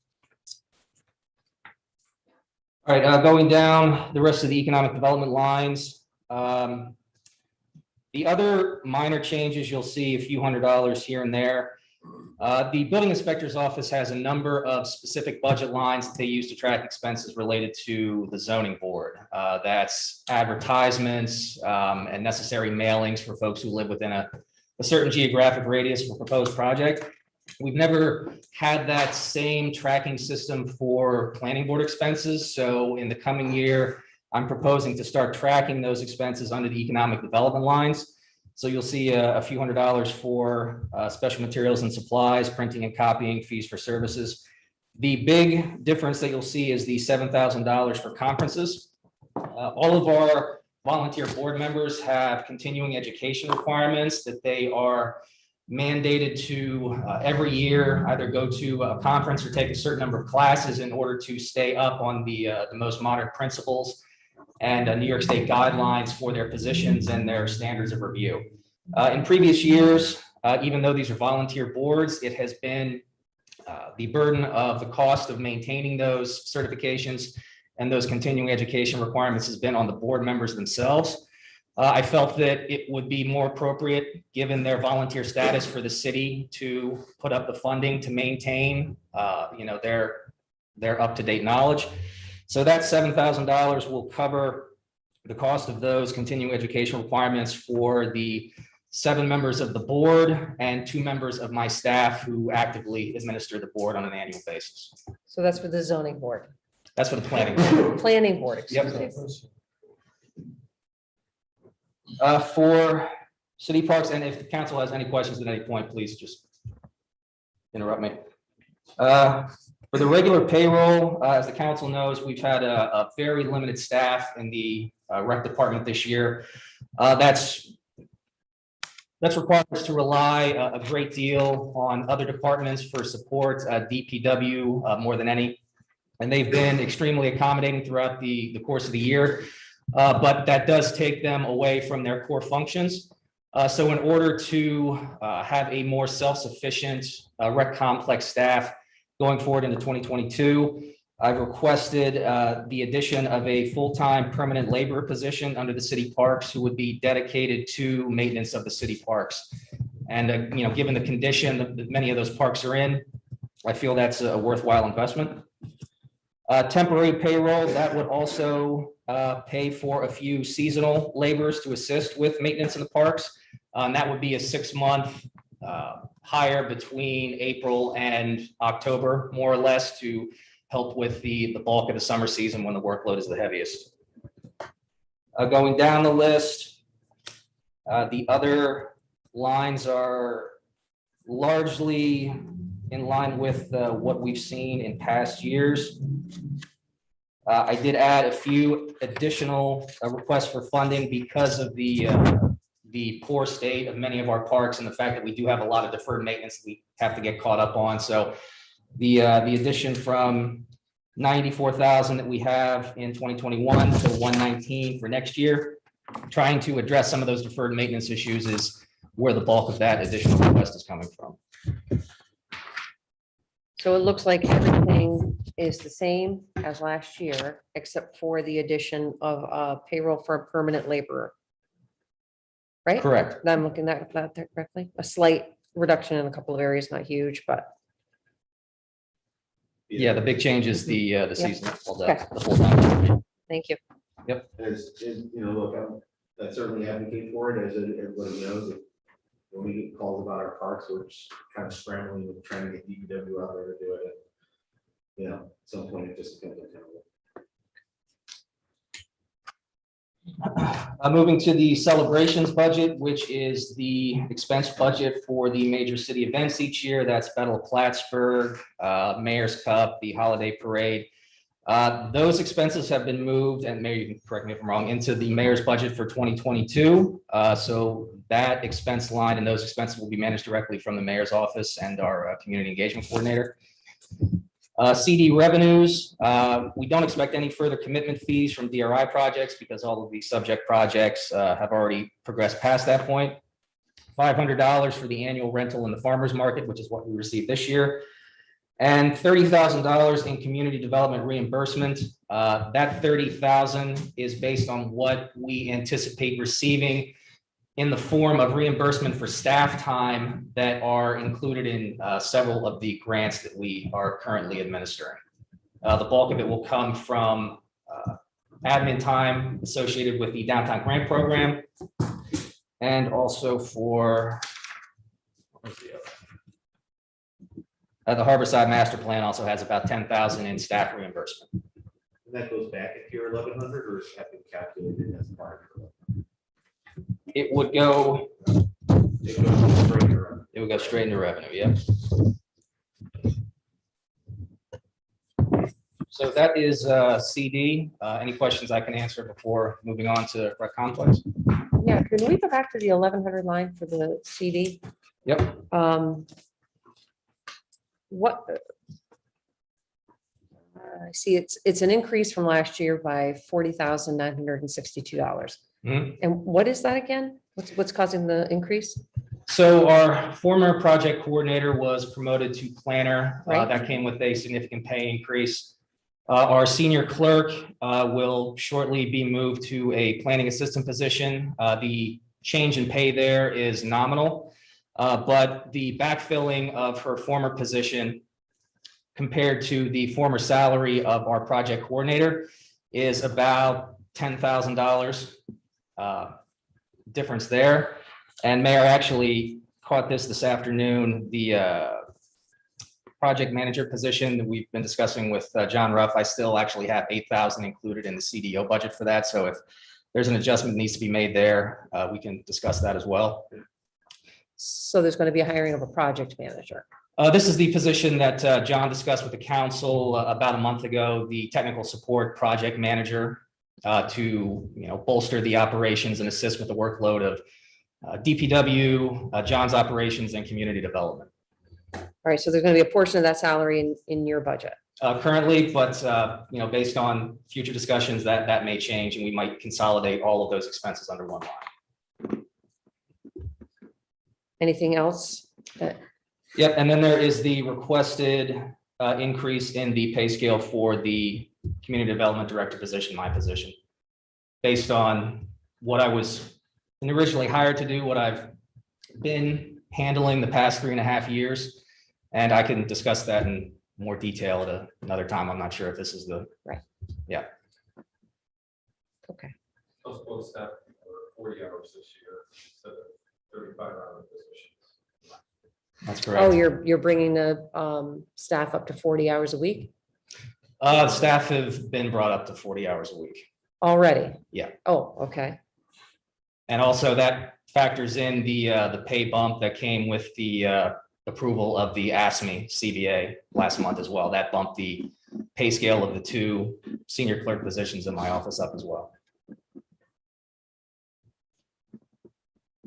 All right, going down the rest of the economic development lines. The other minor changes, you'll see a few $100s here and there. The building inspector's office has a number of specific budget lines that they use to track expenses related to the zoning board. That's advertisements and necessary mailings for folks who live within a certain geographic radius for proposed project. We've never had that same tracking system for planning board expenses. So in the coming year, I'm proposing to start tracking those expenses under the economic development lines. So you'll see a few $100s for special materials and supplies, printing and copying, fees for services. The big difference that you'll see is the $7,000 for conferences. All of our volunteer board members have continuing education requirements that they are mandated to every year either go to a conference or take a certain number of classes in order to stay up on the most modern principles and New York State guidelines for their positions and their standards of review. In previous years, even though these are volunteer boards, it has been the burden of the cost of maintaining those certifications and those continuing education requirements has been on the board members themselves. I felt that it would be more appropriate, given their volunteer status for the city, to put up the funding to maintain, their up-to-date knowledge. So that $7,000 will cover the cost of those continuing education requirements for the 7 members of the board and 2 members of my staff who actively administer the board on an annual basis. So that's for the zoning board, That's for the planning board. planning board. Yep. excuse me. For city parks, and if the council has any questions at any point, please just interrupt me. For the regular payroll, as the council knows, we've had a very limited staff in the rec department this year. That's required us to rely a great deal on other departments for support, DPW more than any. And they've been extremely accommodating throughout the course of the year. But that does take them away from their core functions. So in order to have a more self-sufficient rec complex staff going forward into 2022, I've requested the addition of a full-time permanent labor position under the city parks who would be dedicated to maintenance of the city parks. And, given the condition that many of those parks are in, I feel that's a worthwhile investment. Temporary payroll, that would also pay for a few seasonal laborers to assist with maintenance in the parks. That would be a 6-month hire between April and October, more or less, to help with the bulk of the summer season when the workload is the heaviest. Going down the list, the other lines are largely in line with what we've seen in past years. I did add a few additional requests for funding because of the poor state of many of our parks and the fact that we do have a lot of deferred maintenance we have to get caught up on. So the addition from 94,000 that we have in 2021 to 119 for next year, trying to address some of those deferred maintenance issues is where the bulk of that additional request is coming from. So it looks like everything is the same as last year, except for the addition of payroll for a permanent laborer. Right? Correct. I'm looking at that correctly. A slight reduction in a couple of areas, not huge, but Yeah, the big change is the season, Okay. the full time. thank you. Look, I certainly advocate for it, as everybody knows. When we get calls about our parks, we're just kind of scrambling with trying to get DPW out there to do it. At some point it just becomes untenable. Moving to the celebrations budget, which is the expense budget for the major city events each year. That's Battle of Plattsburgh, Mayor's Cup, the Holiday Parade. Those expenses have been moved, and Mayor, you can correct me if I'm wrong, into the mayor's budget for 2022. So that expense line and those expenses will be managed directly from the mayor's office and our community engagement coordinator. CD revenues, we don't expect any further commitment fees from DRI projects because all of the subject projects have already progressed past that point. $500 for the annual rental in the farmers market, which is what we received this year. And $30,000 in community development reimbursement. That $30,000 is based on what we anticipate receiving in the form of reimbursement for staff time that are included in several of the grants that we are currently administering. The bulk of it will come from admin time associated with the downtown grant program, and also for the Harborside Master Plan also has about $10,000 in staff reimbursement. And that goes back into your 1,100, or is that been calculated as part of it? it would go, It goes straight around. it would go straight into revenue, yeah. So that is CD. Any questions I can answer before moving on to rec complex? Yeah, can we go back to the 1100 line for the CD? Yep. What? I see it's an increase from last year by $40,962. Mhm. And what is that again? What's causing the increase? So our former project coordinator was promoted to planner. Right. That came with a significant pay increase. Our senior clerk will shortly be moved to a planning assistant position. The change in pay there is nominal, but the backfilling of her former position compared to the former salary of our project coordinator is about $10,000 difference there. And Mayor actually caught this afternoon, the project manager position that we've been discussing with John Ruff. I still actually have 8,000 included in the CDO budget for that. So if there's an adjustment that needs to be made there, we can discuss that as well. So there's going to be a hiring of a project manager. This is the position that John discussed with the council about a month ago, the technical support project manager to bolster the operations and assist with the workload of DPW, John's operations and community development. All right, so there's going to be a portion of that salary in your budget. Currently, but based on future discussions, that may change and we might consolidate all of those expenses under one line. Anything else? Yep, and then there is the requested increase in the pay scale for the community development director position, my position, based on what I was originally hired to do, what I've been handling the past 3.5 years. And I can discuss that in more detail at another time. I'm not sure if this is the right. Yeah. Okay. I suppose that for 40 hours this year instead of 35-hour positions. That's correct. Oh, you're bringing the staff up to 40 hours a week? Staff have been brought up to 40 hours a week. Already? Yeah. Oh, okay. And also that factors in the pay bump that came with the approval of the ASME CBA last month as well. That bumped the pay scale of the 2 senior clerk positions in my office up as well.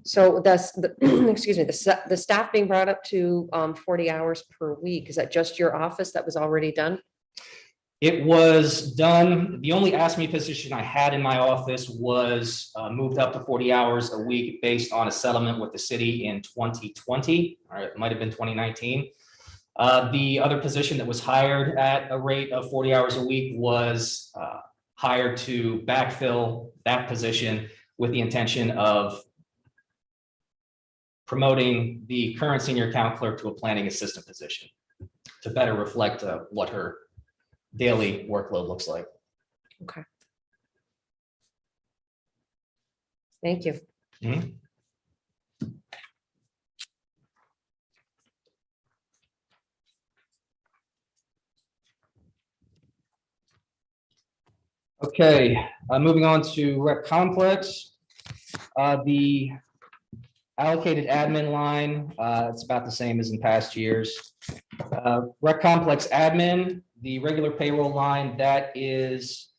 So that's the, excuse me, the staff being brought up to 40 hours per week. Is that just your office that was already done? It was done. The only ASME position I had in my office was moved up to 40 hours a week based on a settlement with the city in 2020, or it might have been 2019. The other position that was hired at a rate of 40 hours a week was hired to backfill that position with the intention of promoting the current senior account clerk to a planning assistant position to better reflect what her daily workload looks like. Okay. Thank you. Mhm. Okay, moving on to rec complex. The allocated admin line, it's about the same as in past years. Rec complex admin, the regular payroll line, that is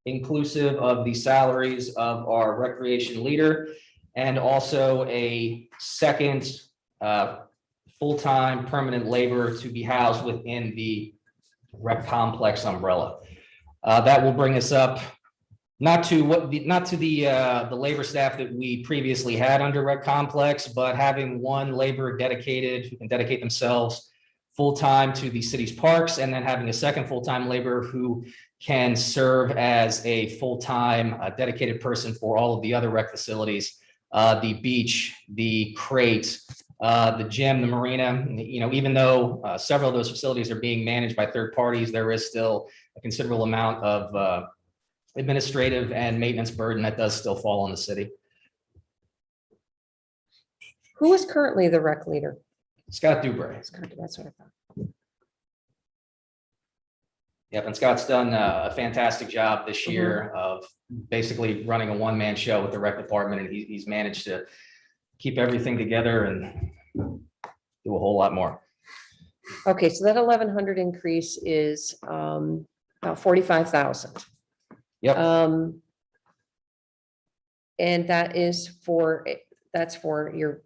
inclusive of the salaries of our recreation leader and also a second full-time permanent laborer to be housed within the rec complex umbrella. That will bring us up not to the labor staff that we previously had under rec complex, but having one laborer dedicated who can dedicate themselves full-time to the city's parks, and then having a second full-time laborer who can serve as a full-time dedicated person for all of the other rec facilities, the beach, the crate, the gym, the marina. Even though several of those facilities are being managed by third parties, there is still a considerable amount of administrative and maintenance burden that does still fall on the city. Who is currently the rec leader? Scott Dubray. That's what I thought. Yep, and Scott's done a fantastic job this year of basically running a one-man show with the rec department, and he's managed to keep everything together and do a whole lot more. Okay, so that 1,100 increase is about 45,000. Yep. And that's for your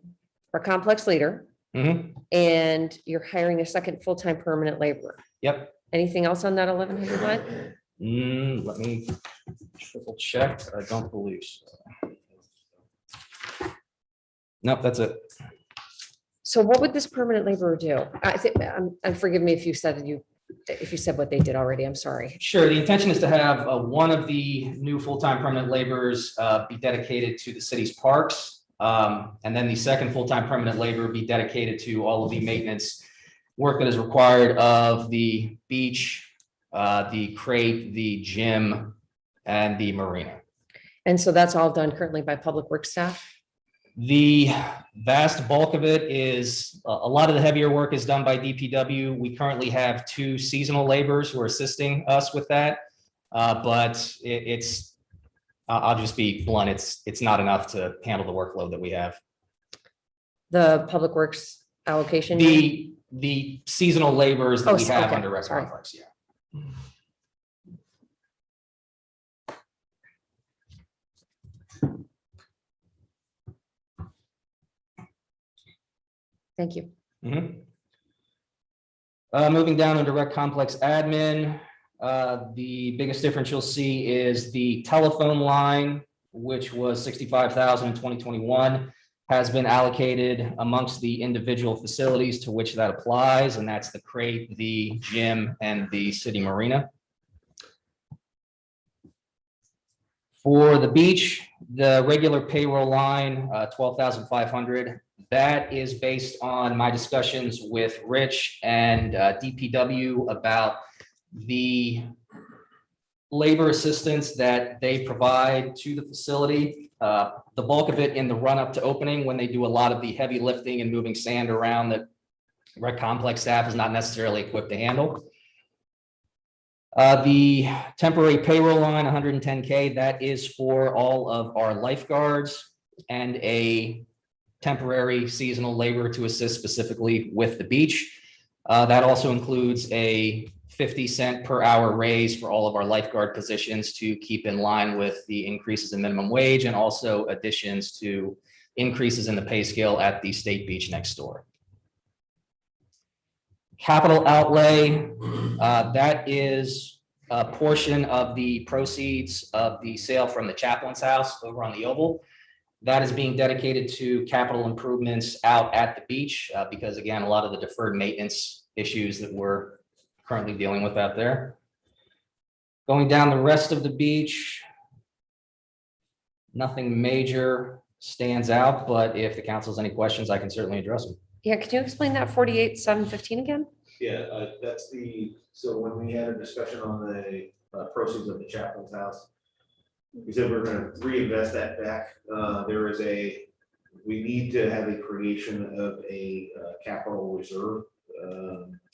complex leader, Mhm. and you're hiring a second full-time permanent laborer. Yep. Anything else on that 1,100 line? Let me triple check. I don't believe so. Nope, that's it. So what would this permanent laborer do? I think, and forgive me if you said what they did already, I'm sorry. Sure. The intention is to have one of the new full-time permanent laborers be dedicated to the city's parks. And then the second full-time permanent laborer be dedicated to all of the maintenance work that is required of the beach, the crate, the gym, and the marina. And so that's all done currently by public works staff? The vast bulk of it is, a lot of the heavier work is done by DPW. We currently have 2 seasonal laborers who are assisting us with that. But it's, I'll just be blunt, it's not enough to handle the workload that we have. The public works allocation? The seasonal laborers that we have okay, under rec sorry. complex, yeah. Thank you. Mhm. Moving down into rec complex admin, the biggest difference you'll see is the telephone line, which was 65,000 in 2021, has been allocated amongst the individual facilities to which that applies, and that's the crate, the gym, and the city marina. For the beach, the regular payroll line, 12,500. That is based on my discussions with Rich and DPW about the labor assistance that they provide to the facility. The bulk of it in the run up to opening, when they do a lot of the heavy lifting and moving sand around that rec complex staff is not necessarily equipped to handle. The temporary payroll line, 110K, that is for all of our lifeguards and a temporary seasonal labor to assist specifically with the beach. That also includes a 50-cent per hour raise for all of our lifeguard positions to keep in line with the increases in minimum wage, and also additions to increases in the pay scale at the state beach next door. Capital outlay, that is a portion of the proceeds of the sale from the chaplain's house over on the Oval. That is being dedicated to capital improvements out at the beach, because again, a lot of the deferred maintenance issues that we're currently dealing with out there. Going down the rest of the beach, nothing major stands out, but if the council has any questions, I can certainly address them. Yeah, could you explain that 48,715 again? Yeah, that's so when we had a discussion on the proceeds of the chaplain's house, we said we're gonna reinvest that back. We need to have a creation of a capital reserve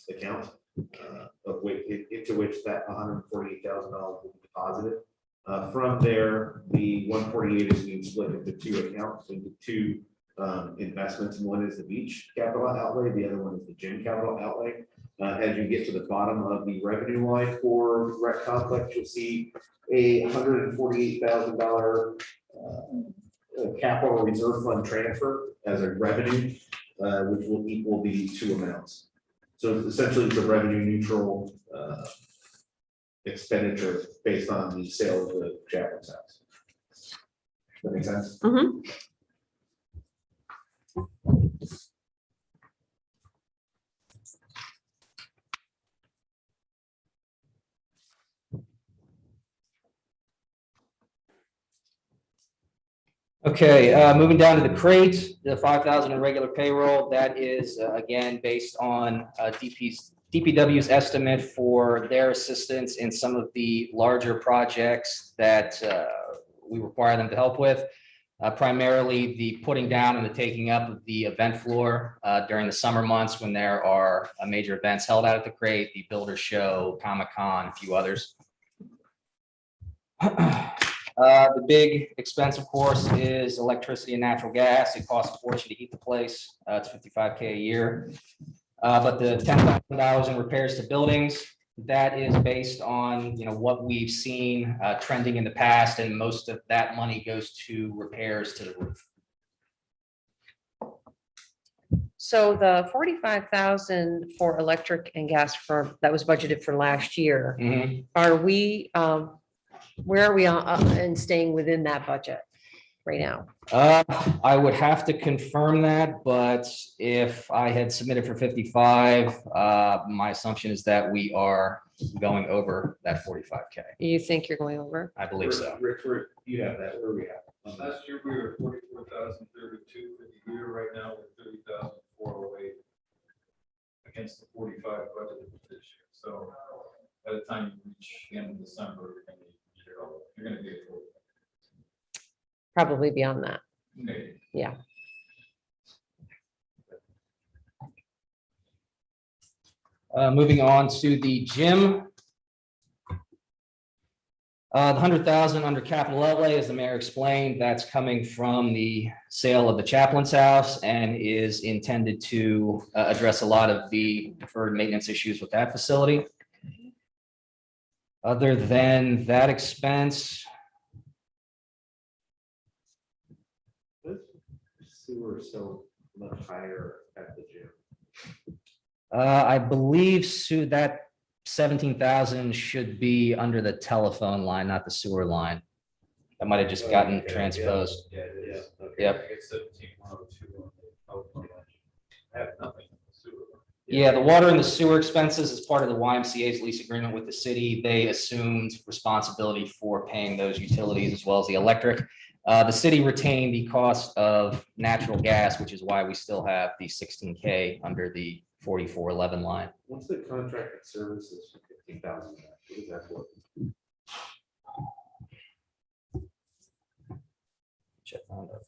account, into which that $148,000 will be deposited. From there, the 148 is being split into 2 accounts, into 2 investments. One is the beach capital outlay, the other one is the gym capital outlay. As you get to the bottom of the revenue line for rec complex, you'll see a $148,000 capital reserve fund transfer as a revenue, which will equal the 2 amounts. So essentially, it's a revenue neutral expenditure based on the sale of the chaplain's house. Does that make sense? Mm-hmm. Okay, moving down to the crate, the 5,000 in regular payroll, that is again based on DPW's estimate for their assistance in some of the larger projects that we require them to help with. Primarily the putting down and the taking up of the event floor during the summer months when there are major events held out at the crate, the Builder Show, Comic-Con, a few others. The big expense, of course, is electricity and natural gas. It costs a fortune to heat the place. It's $55K a year. But the $10,000 in repairs to buildings, that is based on, what we've seen trending in the past, and most of that money goes to repairs to the roof. So the 45,000 for electric and gas that was budgeted for last year, are we, where are we in staying within that budget right now? I would have to confirm that, but if I had submitted for 55, my assumption is that we are going over that 45K. You think you're going over? I believe so. Rich, you have that, where are we at? Last year, we were 44,032 for the year. Right now, we're 30,408 against the 45 budget this year. So by the time you reach the end of December, you're going to be at 40. Probably beyond that. Maybe. Yeah. Moving on to the gym. The 100,000 under capital outlay, as the mayor explained, that's coming from the sale of the chaplain's house and is intended to address a lot of the deferred maintenance issues with that facility. Other than that expense, Sewer so much higher at the gym. I believe that 17,000 should be under the telephone line, not the sewer line. That might have just gotten transposed. Yeah, it is. Okay, Yep. I get 17,102 on the outgoing. I have nothing in the sewer. Yeah, the water and the sewer expenses as part of the YMCA's lease agreement with the city, they assumed responsibility for paying those utilities as well as the electric. The city retained the cost of natural gas, which is why we still have the 16K under the 4411 line. What's the contracted services for 15,000? What is that for? Check on those.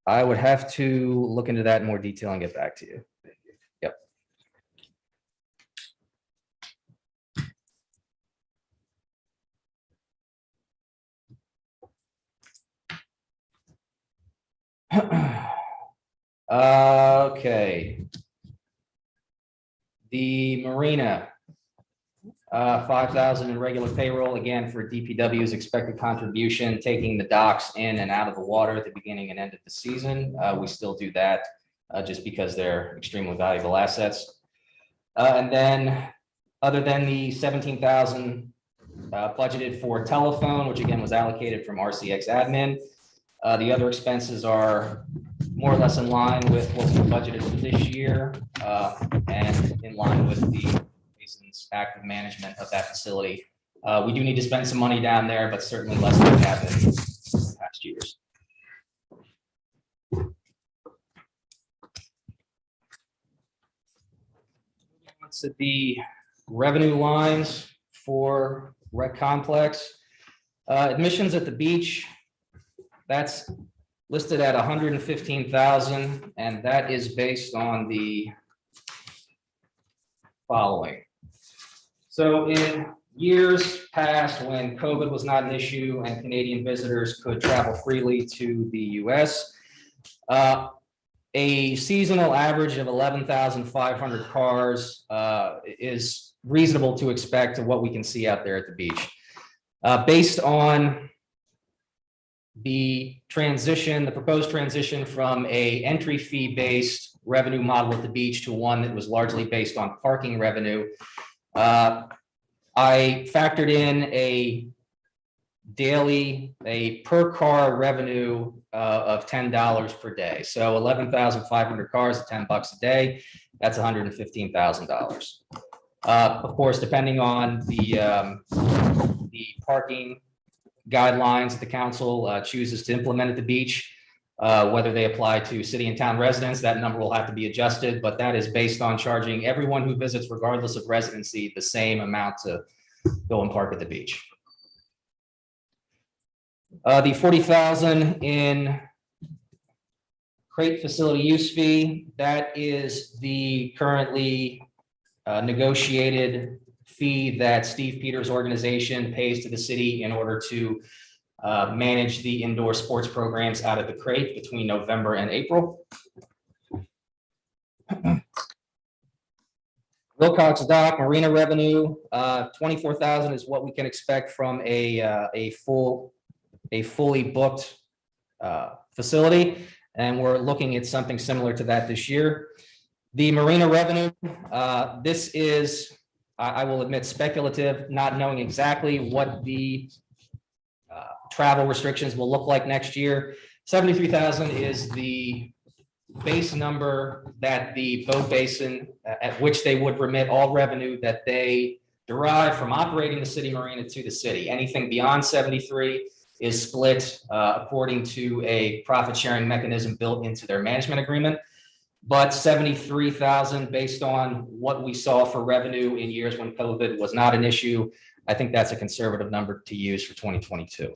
I would have to look into that in more detail and get back to you. Yep. Okay. The Marina, 5,000 in regular payroll, again, for DPW's expected contribution, taking the docks in and out of the water at the beginning and end of the season. We still do that just because they're extremely valuable assets. And then, other than the 17,000 budgeted for telephone, which again was allocated from RCX admin, the other expenses are more or less in line with what we budgeted for this year and in line with the active management of that facility. We do need to spend some money down there, but certainly less than we have in past years. To the revenue lines for rec complex. Admissions at the beach, that's listed at 115,000, and that is based on the following. So in years past, when COVID was not an issue and Canadian visitors could travel freely to the US, a seasonal average of 11,500 cars is reasonable to expect of what we can see out there at the beach. Based on the transition, the proposed transition from a entry fee based revenue model at the beach to one that was largely based on parking revenue, I factored in a daily, a per car revenue of $10 per day. So 11,500 cars at $10 a day, that's $115,000. Of course, depending on the parking guidelines that the council chooses to implement at the beach, whether they apply to city and town residents, that number will have to be adjusted, but that is based on charging everyone who visits, regardless of residency, the same amount to go and park at the beach. The 40,000 in crate facility use fee, that is the currently negotiated fee that Steve Peters' organization pays to the city in order to manage the indoor sports programs out of the crate between November and April. Wilcox Dock, Marina Revenue, 24,000 is what we can expect from a fully booked facility, and we're looking at something similar to that this year. The Marina Revenue, this is, I will admit, speculative, not knowing exactly what the travel restrictions will look like next year. 73,000 is the base number that the boat basin at which they would remit all revenue that they derive from operating the city marina to the city. Anything beyond 73 is split according to a profit sharing mechanism built into their management agreement. But 73,000, based on what we saw for revenue in years when COVID was not an issue, I think that's a conservative number to use for 2022.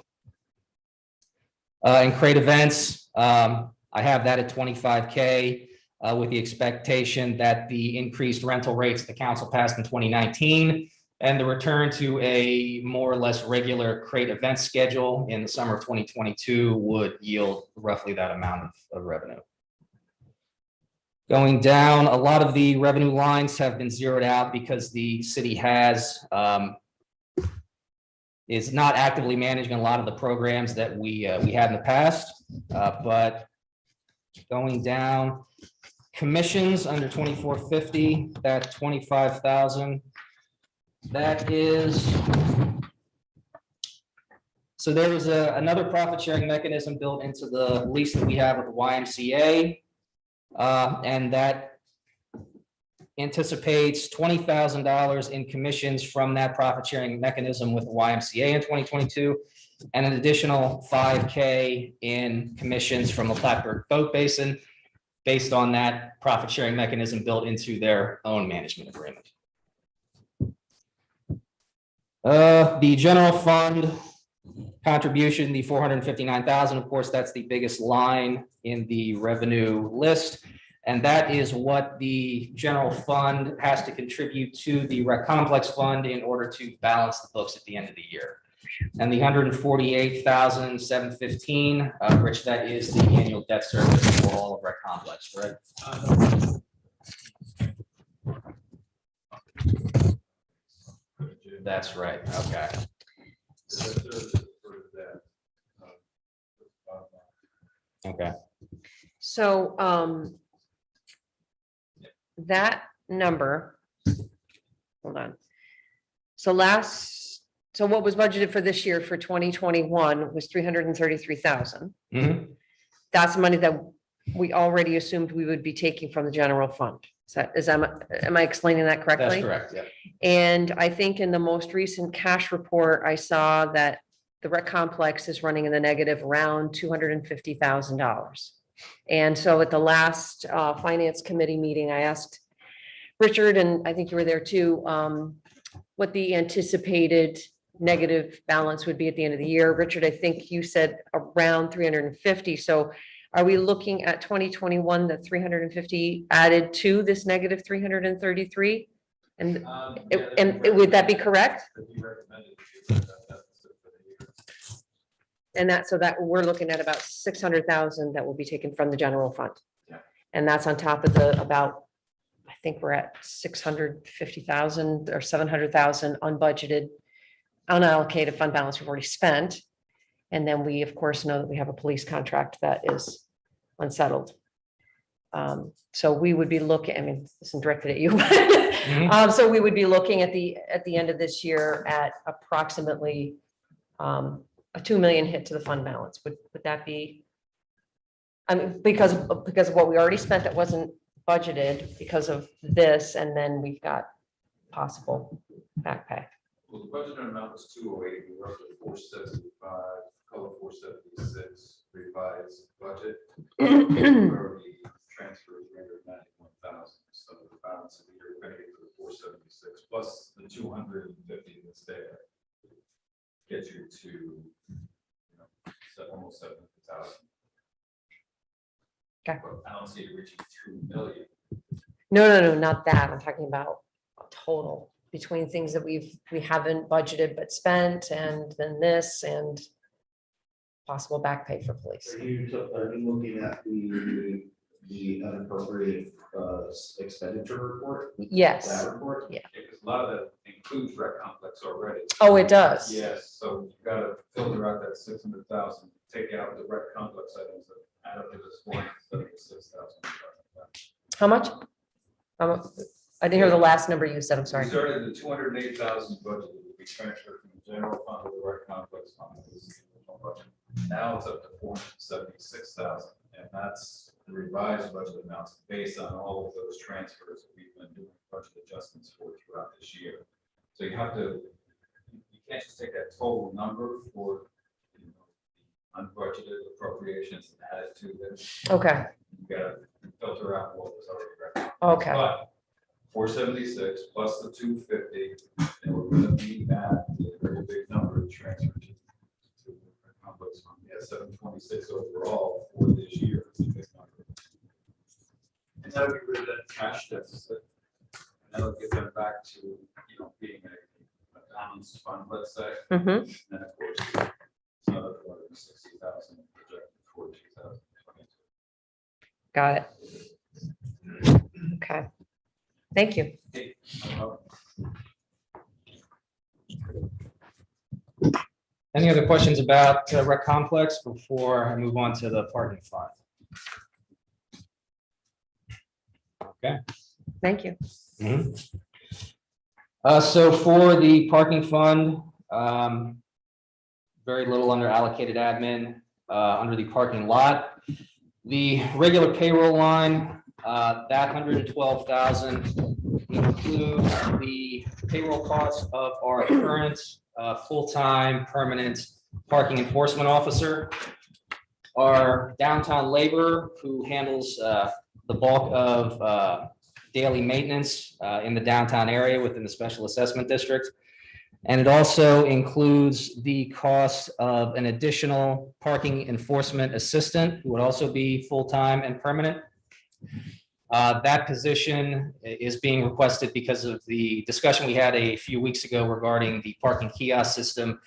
In crate events, I have that at 25K with the expectation that the increased rental rates the council passed in 2019 and the return to a more or less regular crate event schedule in the summer of 2022 would yield roughly that amount of revenue. Going down, a lot of the revenue lines have been zeroed out because the city is not actively managing a lot of the programs that we had in the past. But going down, commissions under 2450, that 25,000. That is, so there is another profit sharing mechanism built into the lease that we have with the YMCA. And that anticipates $20,000 in commissions from that profit sharing mechanism with the YMCA in 2022, and an additional $5K in commissions from the Plattsburgh Boat Basin based on that profit sharing mechanism built into their own management agreement. The general fund contribution, the 459,000, of course, that's the biggest line in the revenue list. And that is what the general fund has to contribute to the rec complex fund in order to balance the books at the end of the year. And the 148,715, Rich, that is the annual debt service for all of rec complex, correct? That's right. Okay. Okay. So that number, hold on. So what was budgeted for this year for 2021 was 333,000. Mhm. That's money that we already assumed we would be taking from the general fund. Am I explaining that correctly? That's correct, yeah. And I think in the most recent cash report, I saw that the rec complex is running in the negative around $250,000. And so at the last finance committee meeting, I asked Richard, and I think you were there too, what the anticipated negative balance would be at the end of the year. Richard, I think you said around 350. So are we looking at 2021, the 350 added to this negative 333? And would that be correct? And so that we're looking at about 600,000 that will be taken from the general fund. Yeah. And that's on top of the I think we're at 650,000 or 700,000 unbudgeted, unallocated fund balance we've already spent. And then we, of course, know that we have a police contract that is unsettled. So we would be looking, I mean, this is directed at you. So we would be looking at the end of this year at approximately a 2 million hit to the fund balance. Would that be? I mean, because of what we already spent that wasn't budgeted because of this, and then we've got possible back pay. Well, the budget amount was 208, we were up to 475, color 476, revised budget. Where we transferred 391,000, so the balance of the year, we're gonna get to the 476, plus the 250 that's there. Get you to, almost 700,000. Okay. But I don't see it reaching 2 million. No, not that. I'm talking about total between things that we haven't budgeted but spent, and then this and possible back pay for police. Are you looking at the unappropriated expenditure report? Yes. That report? Because a lot of that includes rec complex already. Oh, it does. Yes, so you gotta filter out that 600,000, take out the rec complex items that add up to this 476,000. How much? I didn't hear the last number you said. I'm sorry. We started at 208,000 budget, we transferred from the general fund to the rec complex fund. It was the original budget. Now it's up to 476,000, and that's the revised budget amounts based on all of those transfers that we've been doing budget adjustments for throughout this year. So you can't just take that total number for the unbudgeted appropriations and add it to this. Okay. You gotta filter out what was already recognized. Okay. But 476 plus the 250, and we're gonna be at a very big number to transfer to the complex fund. Yeah, 726 overall for this year. It's a big number. And that'll get rid of that cash deficit. And that'll get them back to, being a balanced fund, let's say. Mm-hmm. And then of course, it's another 460,000 projected for 2022. Got it. Okay. Thank you. Hey, Any other questions about rec complex before I move on to the parking fund? Okay. Thank you. So for the parking fund, very little under allocated admin, under the parking lot. The regular payroll line, that 112,000 includes the payroll costs of our current full-time permanent parking enforcement officer, our downtown laborer who handles the bulk of daily maintenance in the downtown area within the special assessment district. And it also includes the cost of an additional parking enforcement assistant who would also be full-time and permanent. That position is being requested because of the discussion we had a few weeks ago regarding the parking kiosk system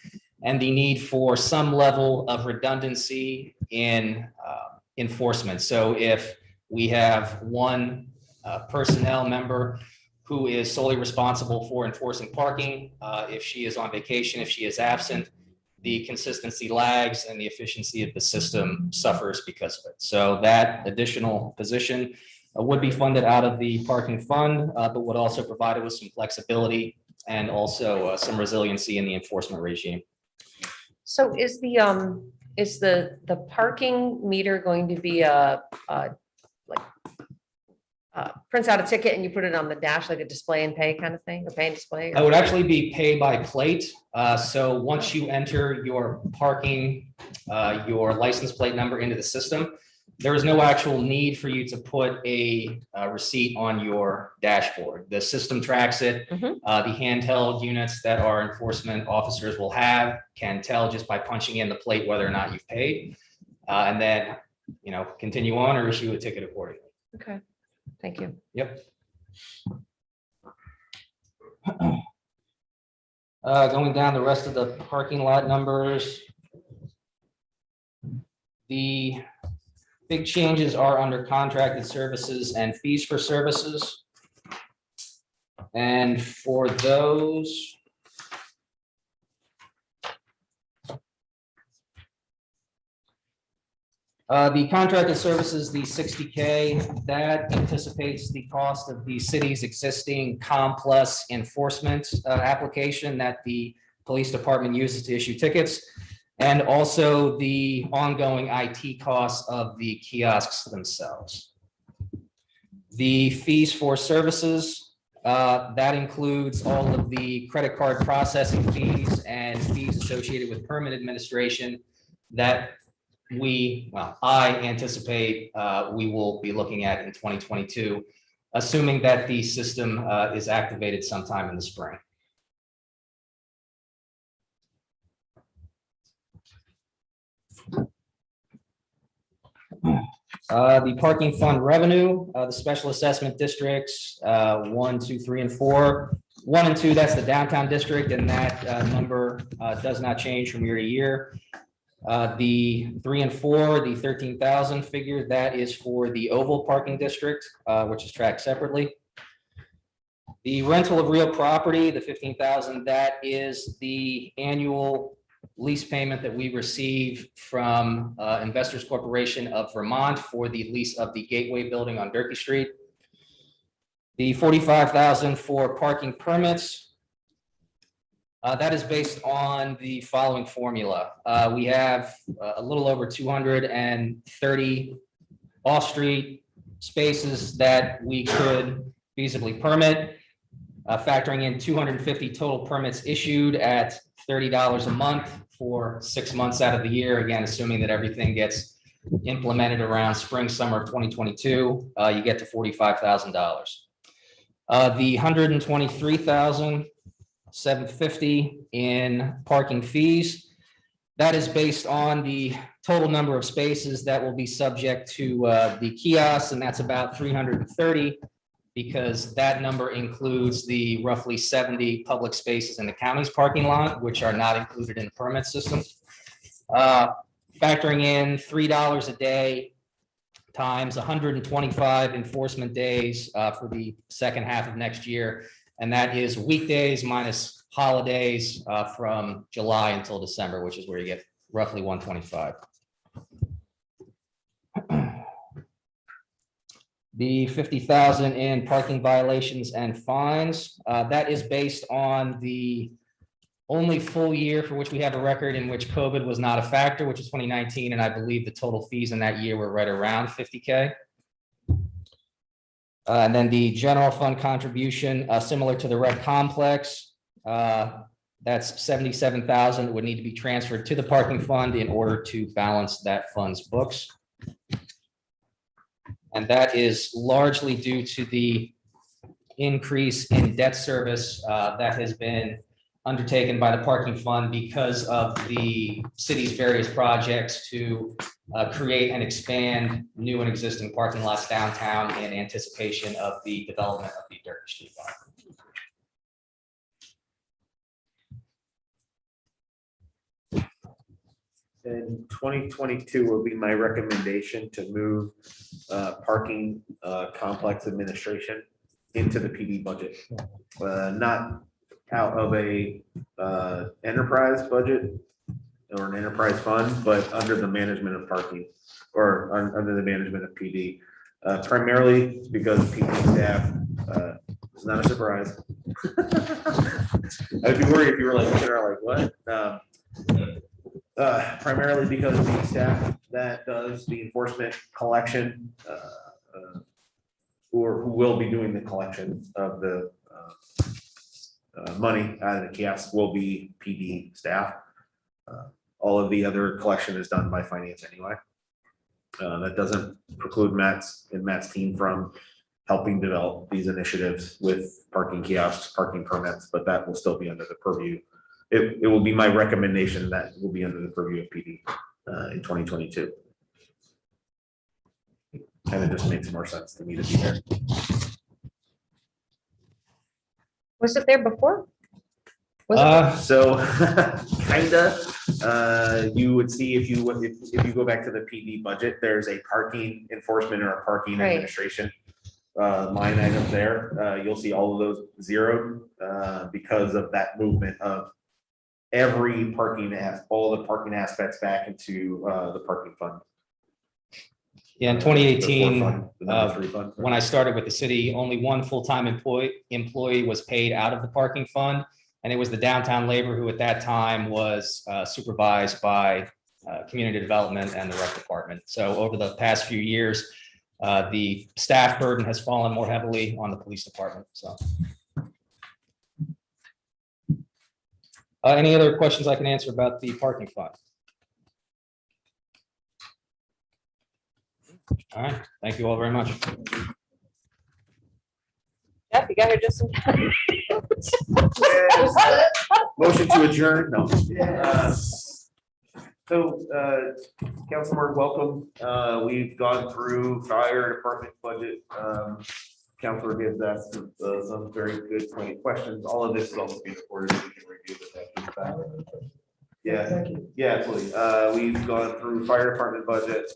and the need for some level of redundancy in enforcement. So if we have one personnel member who is solely responsible for enforcing parking, if she is on vacation, if she is absent, the consistency lags and the efficiency of the system suffers because of it. So that additional position would be funded out of the parking fund, but would also provide it with some flexibility and also some resiliency in the enforcement regime. So is the parking meter going to be prints out a ticket and you put it on the dash like a display and pay kind of thing, or pay and display? That would actually be pay by plate. So once you enter your parking, your license plate number into the system, there is no actual need for you to put a receipt on your dashboard. The system tracks it. Mhm. The handheld units that our enforcement officers will have can tell just by punching in the plate whether or not you've paid, and then, continue on or issue a ticket accordingly. Okay, thank you. Yep. Going down the rest of the parking lot numbers. The big changes are under contracted services and fees for services. And for those, the contracted services, the 60K, that anticipates the cost of the city's existing COMPLUS enforcement application that the police department uses to issue tickets. and also the ongoing IT costs of the kiosks themselves. The fees for services, that includes all of the credit card processing fees and fees associated with permit administration that I anticipate we will be looking at in 2022, assuming that the system is activated sometime in the spring. The parking fund revenue, the special assessment districts, 1, 2, 3, and 4. 1 and 2, that's the downtown district, and that number does not change from year to year. The 3 and 4, the 13,000 figure, that is for the Oval Parking District, which is tracked separately. The rental of real property, the 15,000, that is the annual lease payment that we receive from Investors Corporation of Vermont for the lease of the Gateway Building on Durkee Street. The 45,000 for parking permits. That is based on the following formula. We have a little over 230 off-street spaces that we could feasibly permit, factoring in 250 total permits issued at $30 a month for 6 months out of the year. Again, assuming that everything gets implemented around spring, summer of 2022, you get to $45,000. The $123,750 in parking fees, that is based on the total number of spaces that will be subject to the kiosks, and that's about 330, because that number includes the roughly 70 public spaces in the county's parking lot, which are not included in the permit system. Factoring in $3 a day times 125 enforcement days for the second half of next year. And that is weekdays minus holidays from July until December, which is where you get roughly 125. The 50,000 in parking violations and fines, that is based on the only full year for which we have a record in which COVID was not a factor, which is 2019. And I believe the total fees in that year were right around 50K. And then the general fund contribution, similar to the rec complex, that's 77,000 that would need to be transferred to the parking fund in order to balance that fund's books. And that is largely due to the increase in debt service that has been undertaken by the parking fund because of the city's various projects to create and expand new and existing parking lots downtown in anticipation of the development of the Durkee Street lot. In 2022 will be my recommendation to move parking complex administration into the PD budget. Not out of a enterprise budget or an enterprise fund, but under the management of parking or under the management of PD. Primarily because PD staff, it's not a surprise. I'd be worried if you were like, what? Primarily because the staff that does the enforcement collection, or who will be doing the collection of the money out of the kiosks will be PD staff. All of the other collection is done by finance anyway. That doesn't preclude Matt's team from helping develop these initiatives with parking kiosks, parking permits, but that will still be under the purview. It will be my recommendation that will be under the purview of PD in 2022. And it just makes more sense to me to be there. Was it there before? So kinda, you would see if you go back to the PD budget, there's a parking enforcement or a parking Right. administration line item there. You'll see all of those zeroed because of that movement of every all the parking aspects back into the parking fund. Yeah, in 2018, The number 3 fund. when I started with the city, only one full-time employee was paid out of the parking fund. And it was the downtown labor who at that time was supervised by community development and the rec department. So over the past few years, the staff burden has fallen more heavily on the police department. So. Any other questions I can answer about the parking fund? All right, thank you all very much. Jeff, you got here just in time. Motion to adjourn, no. So, Councilman, welcome. We've gone through fire department budget. Councilor gives us some very good pointed questions. All of this is also being recorded. We can review this after the fact. Yeah, yeah, absolutely. We've gone through fire department budget,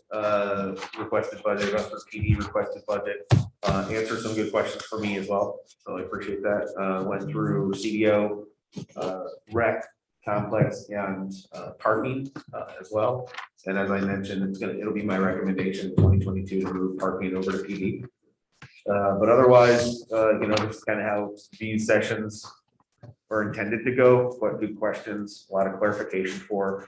requested budget, gone through PD requested budget, answered some good questions for me as well. So I appreciate that. Went through CDO, rec, complex, and parking as well. And as I mentioned, it'll be my recommendation in 2022 to move parking over to PD. But otherwise, this is kind of how these sessions are intended to go. Quite good questions, a lot of clarification for,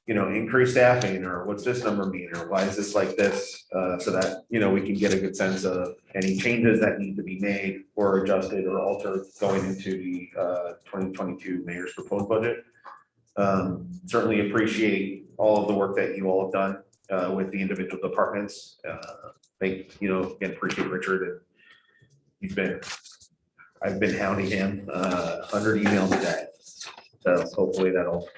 increased staffing, or what's this number mean, or why is this like this? So that, we can get a good sense of any changes that need to be made or adjusted or altered going into the 2022 mayor's proposed budget. Certainly appreciate all of the work that you all have done with the individual departments. Again, appreciate Richard, and I've been hounding him 100 emails a day. So hopefully that'll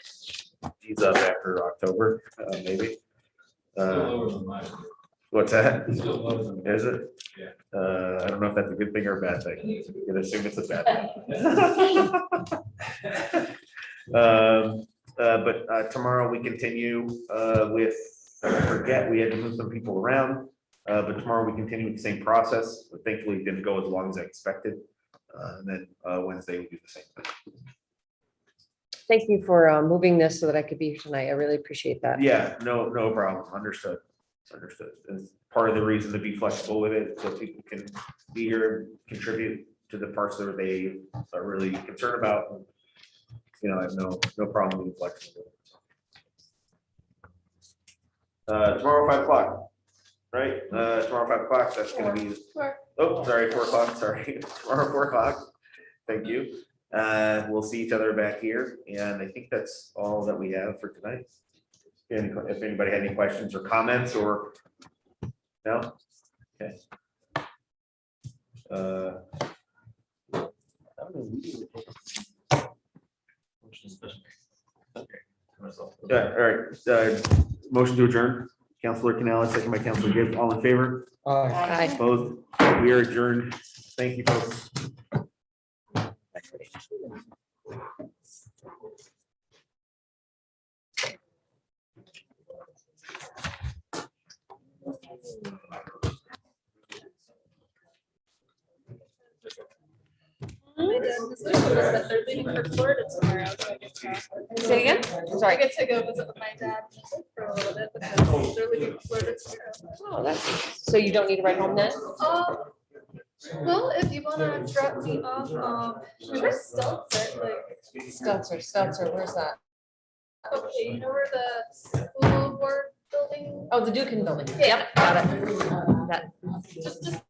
ease up after October, maybe. What's that? Is it? Yeah. I don't know if that's a good thing or a bad thing. You can assume it's a bad thing. But tomorrow we continue with, I forget, we had to move some people around. But tomorrow we continue with the same process. But thankfully it didn't go as long as I expected. And then Wednesday we do the same thing. Thank you for moving this so that I could be here tonight. I really appreciate that. Yeah, no problem. Understood. It's part of the reason to be flexible with it, so people can be here and contribute to the parts that they are really concerned about. I have no problem being flexible. Tomorrow 5 o'clock, right? Tomorrow 5 o'clock. That's going to be. Oh, sorry, 4 o'clock. Sorry, tomorrow 4 o'clock. Thank you. We'll see each other back here, and I think that's all that we have for tonight. If anybody had any questions or comments, or no, okay. Yeah, all right. Motion to adjourn. Councilor Canales, second by Councilor Gibbs. All in favor? Aye. Opposed? We are adjourned. Thank you, folks. They're leaving for Florida tomorrow, so I get to. Say again? I'm I sorry. get to go visit with my dad for a little bit, because they're leaving for Florida tomorrow. Oh, that's, so you don't need to ride home then? Well, if you wanna drop me off, where's Stelzer, Stelzer, where's that? okay, you know where the school board building? Oh, the Dukin building. Yeah. Yep, got it. That, Just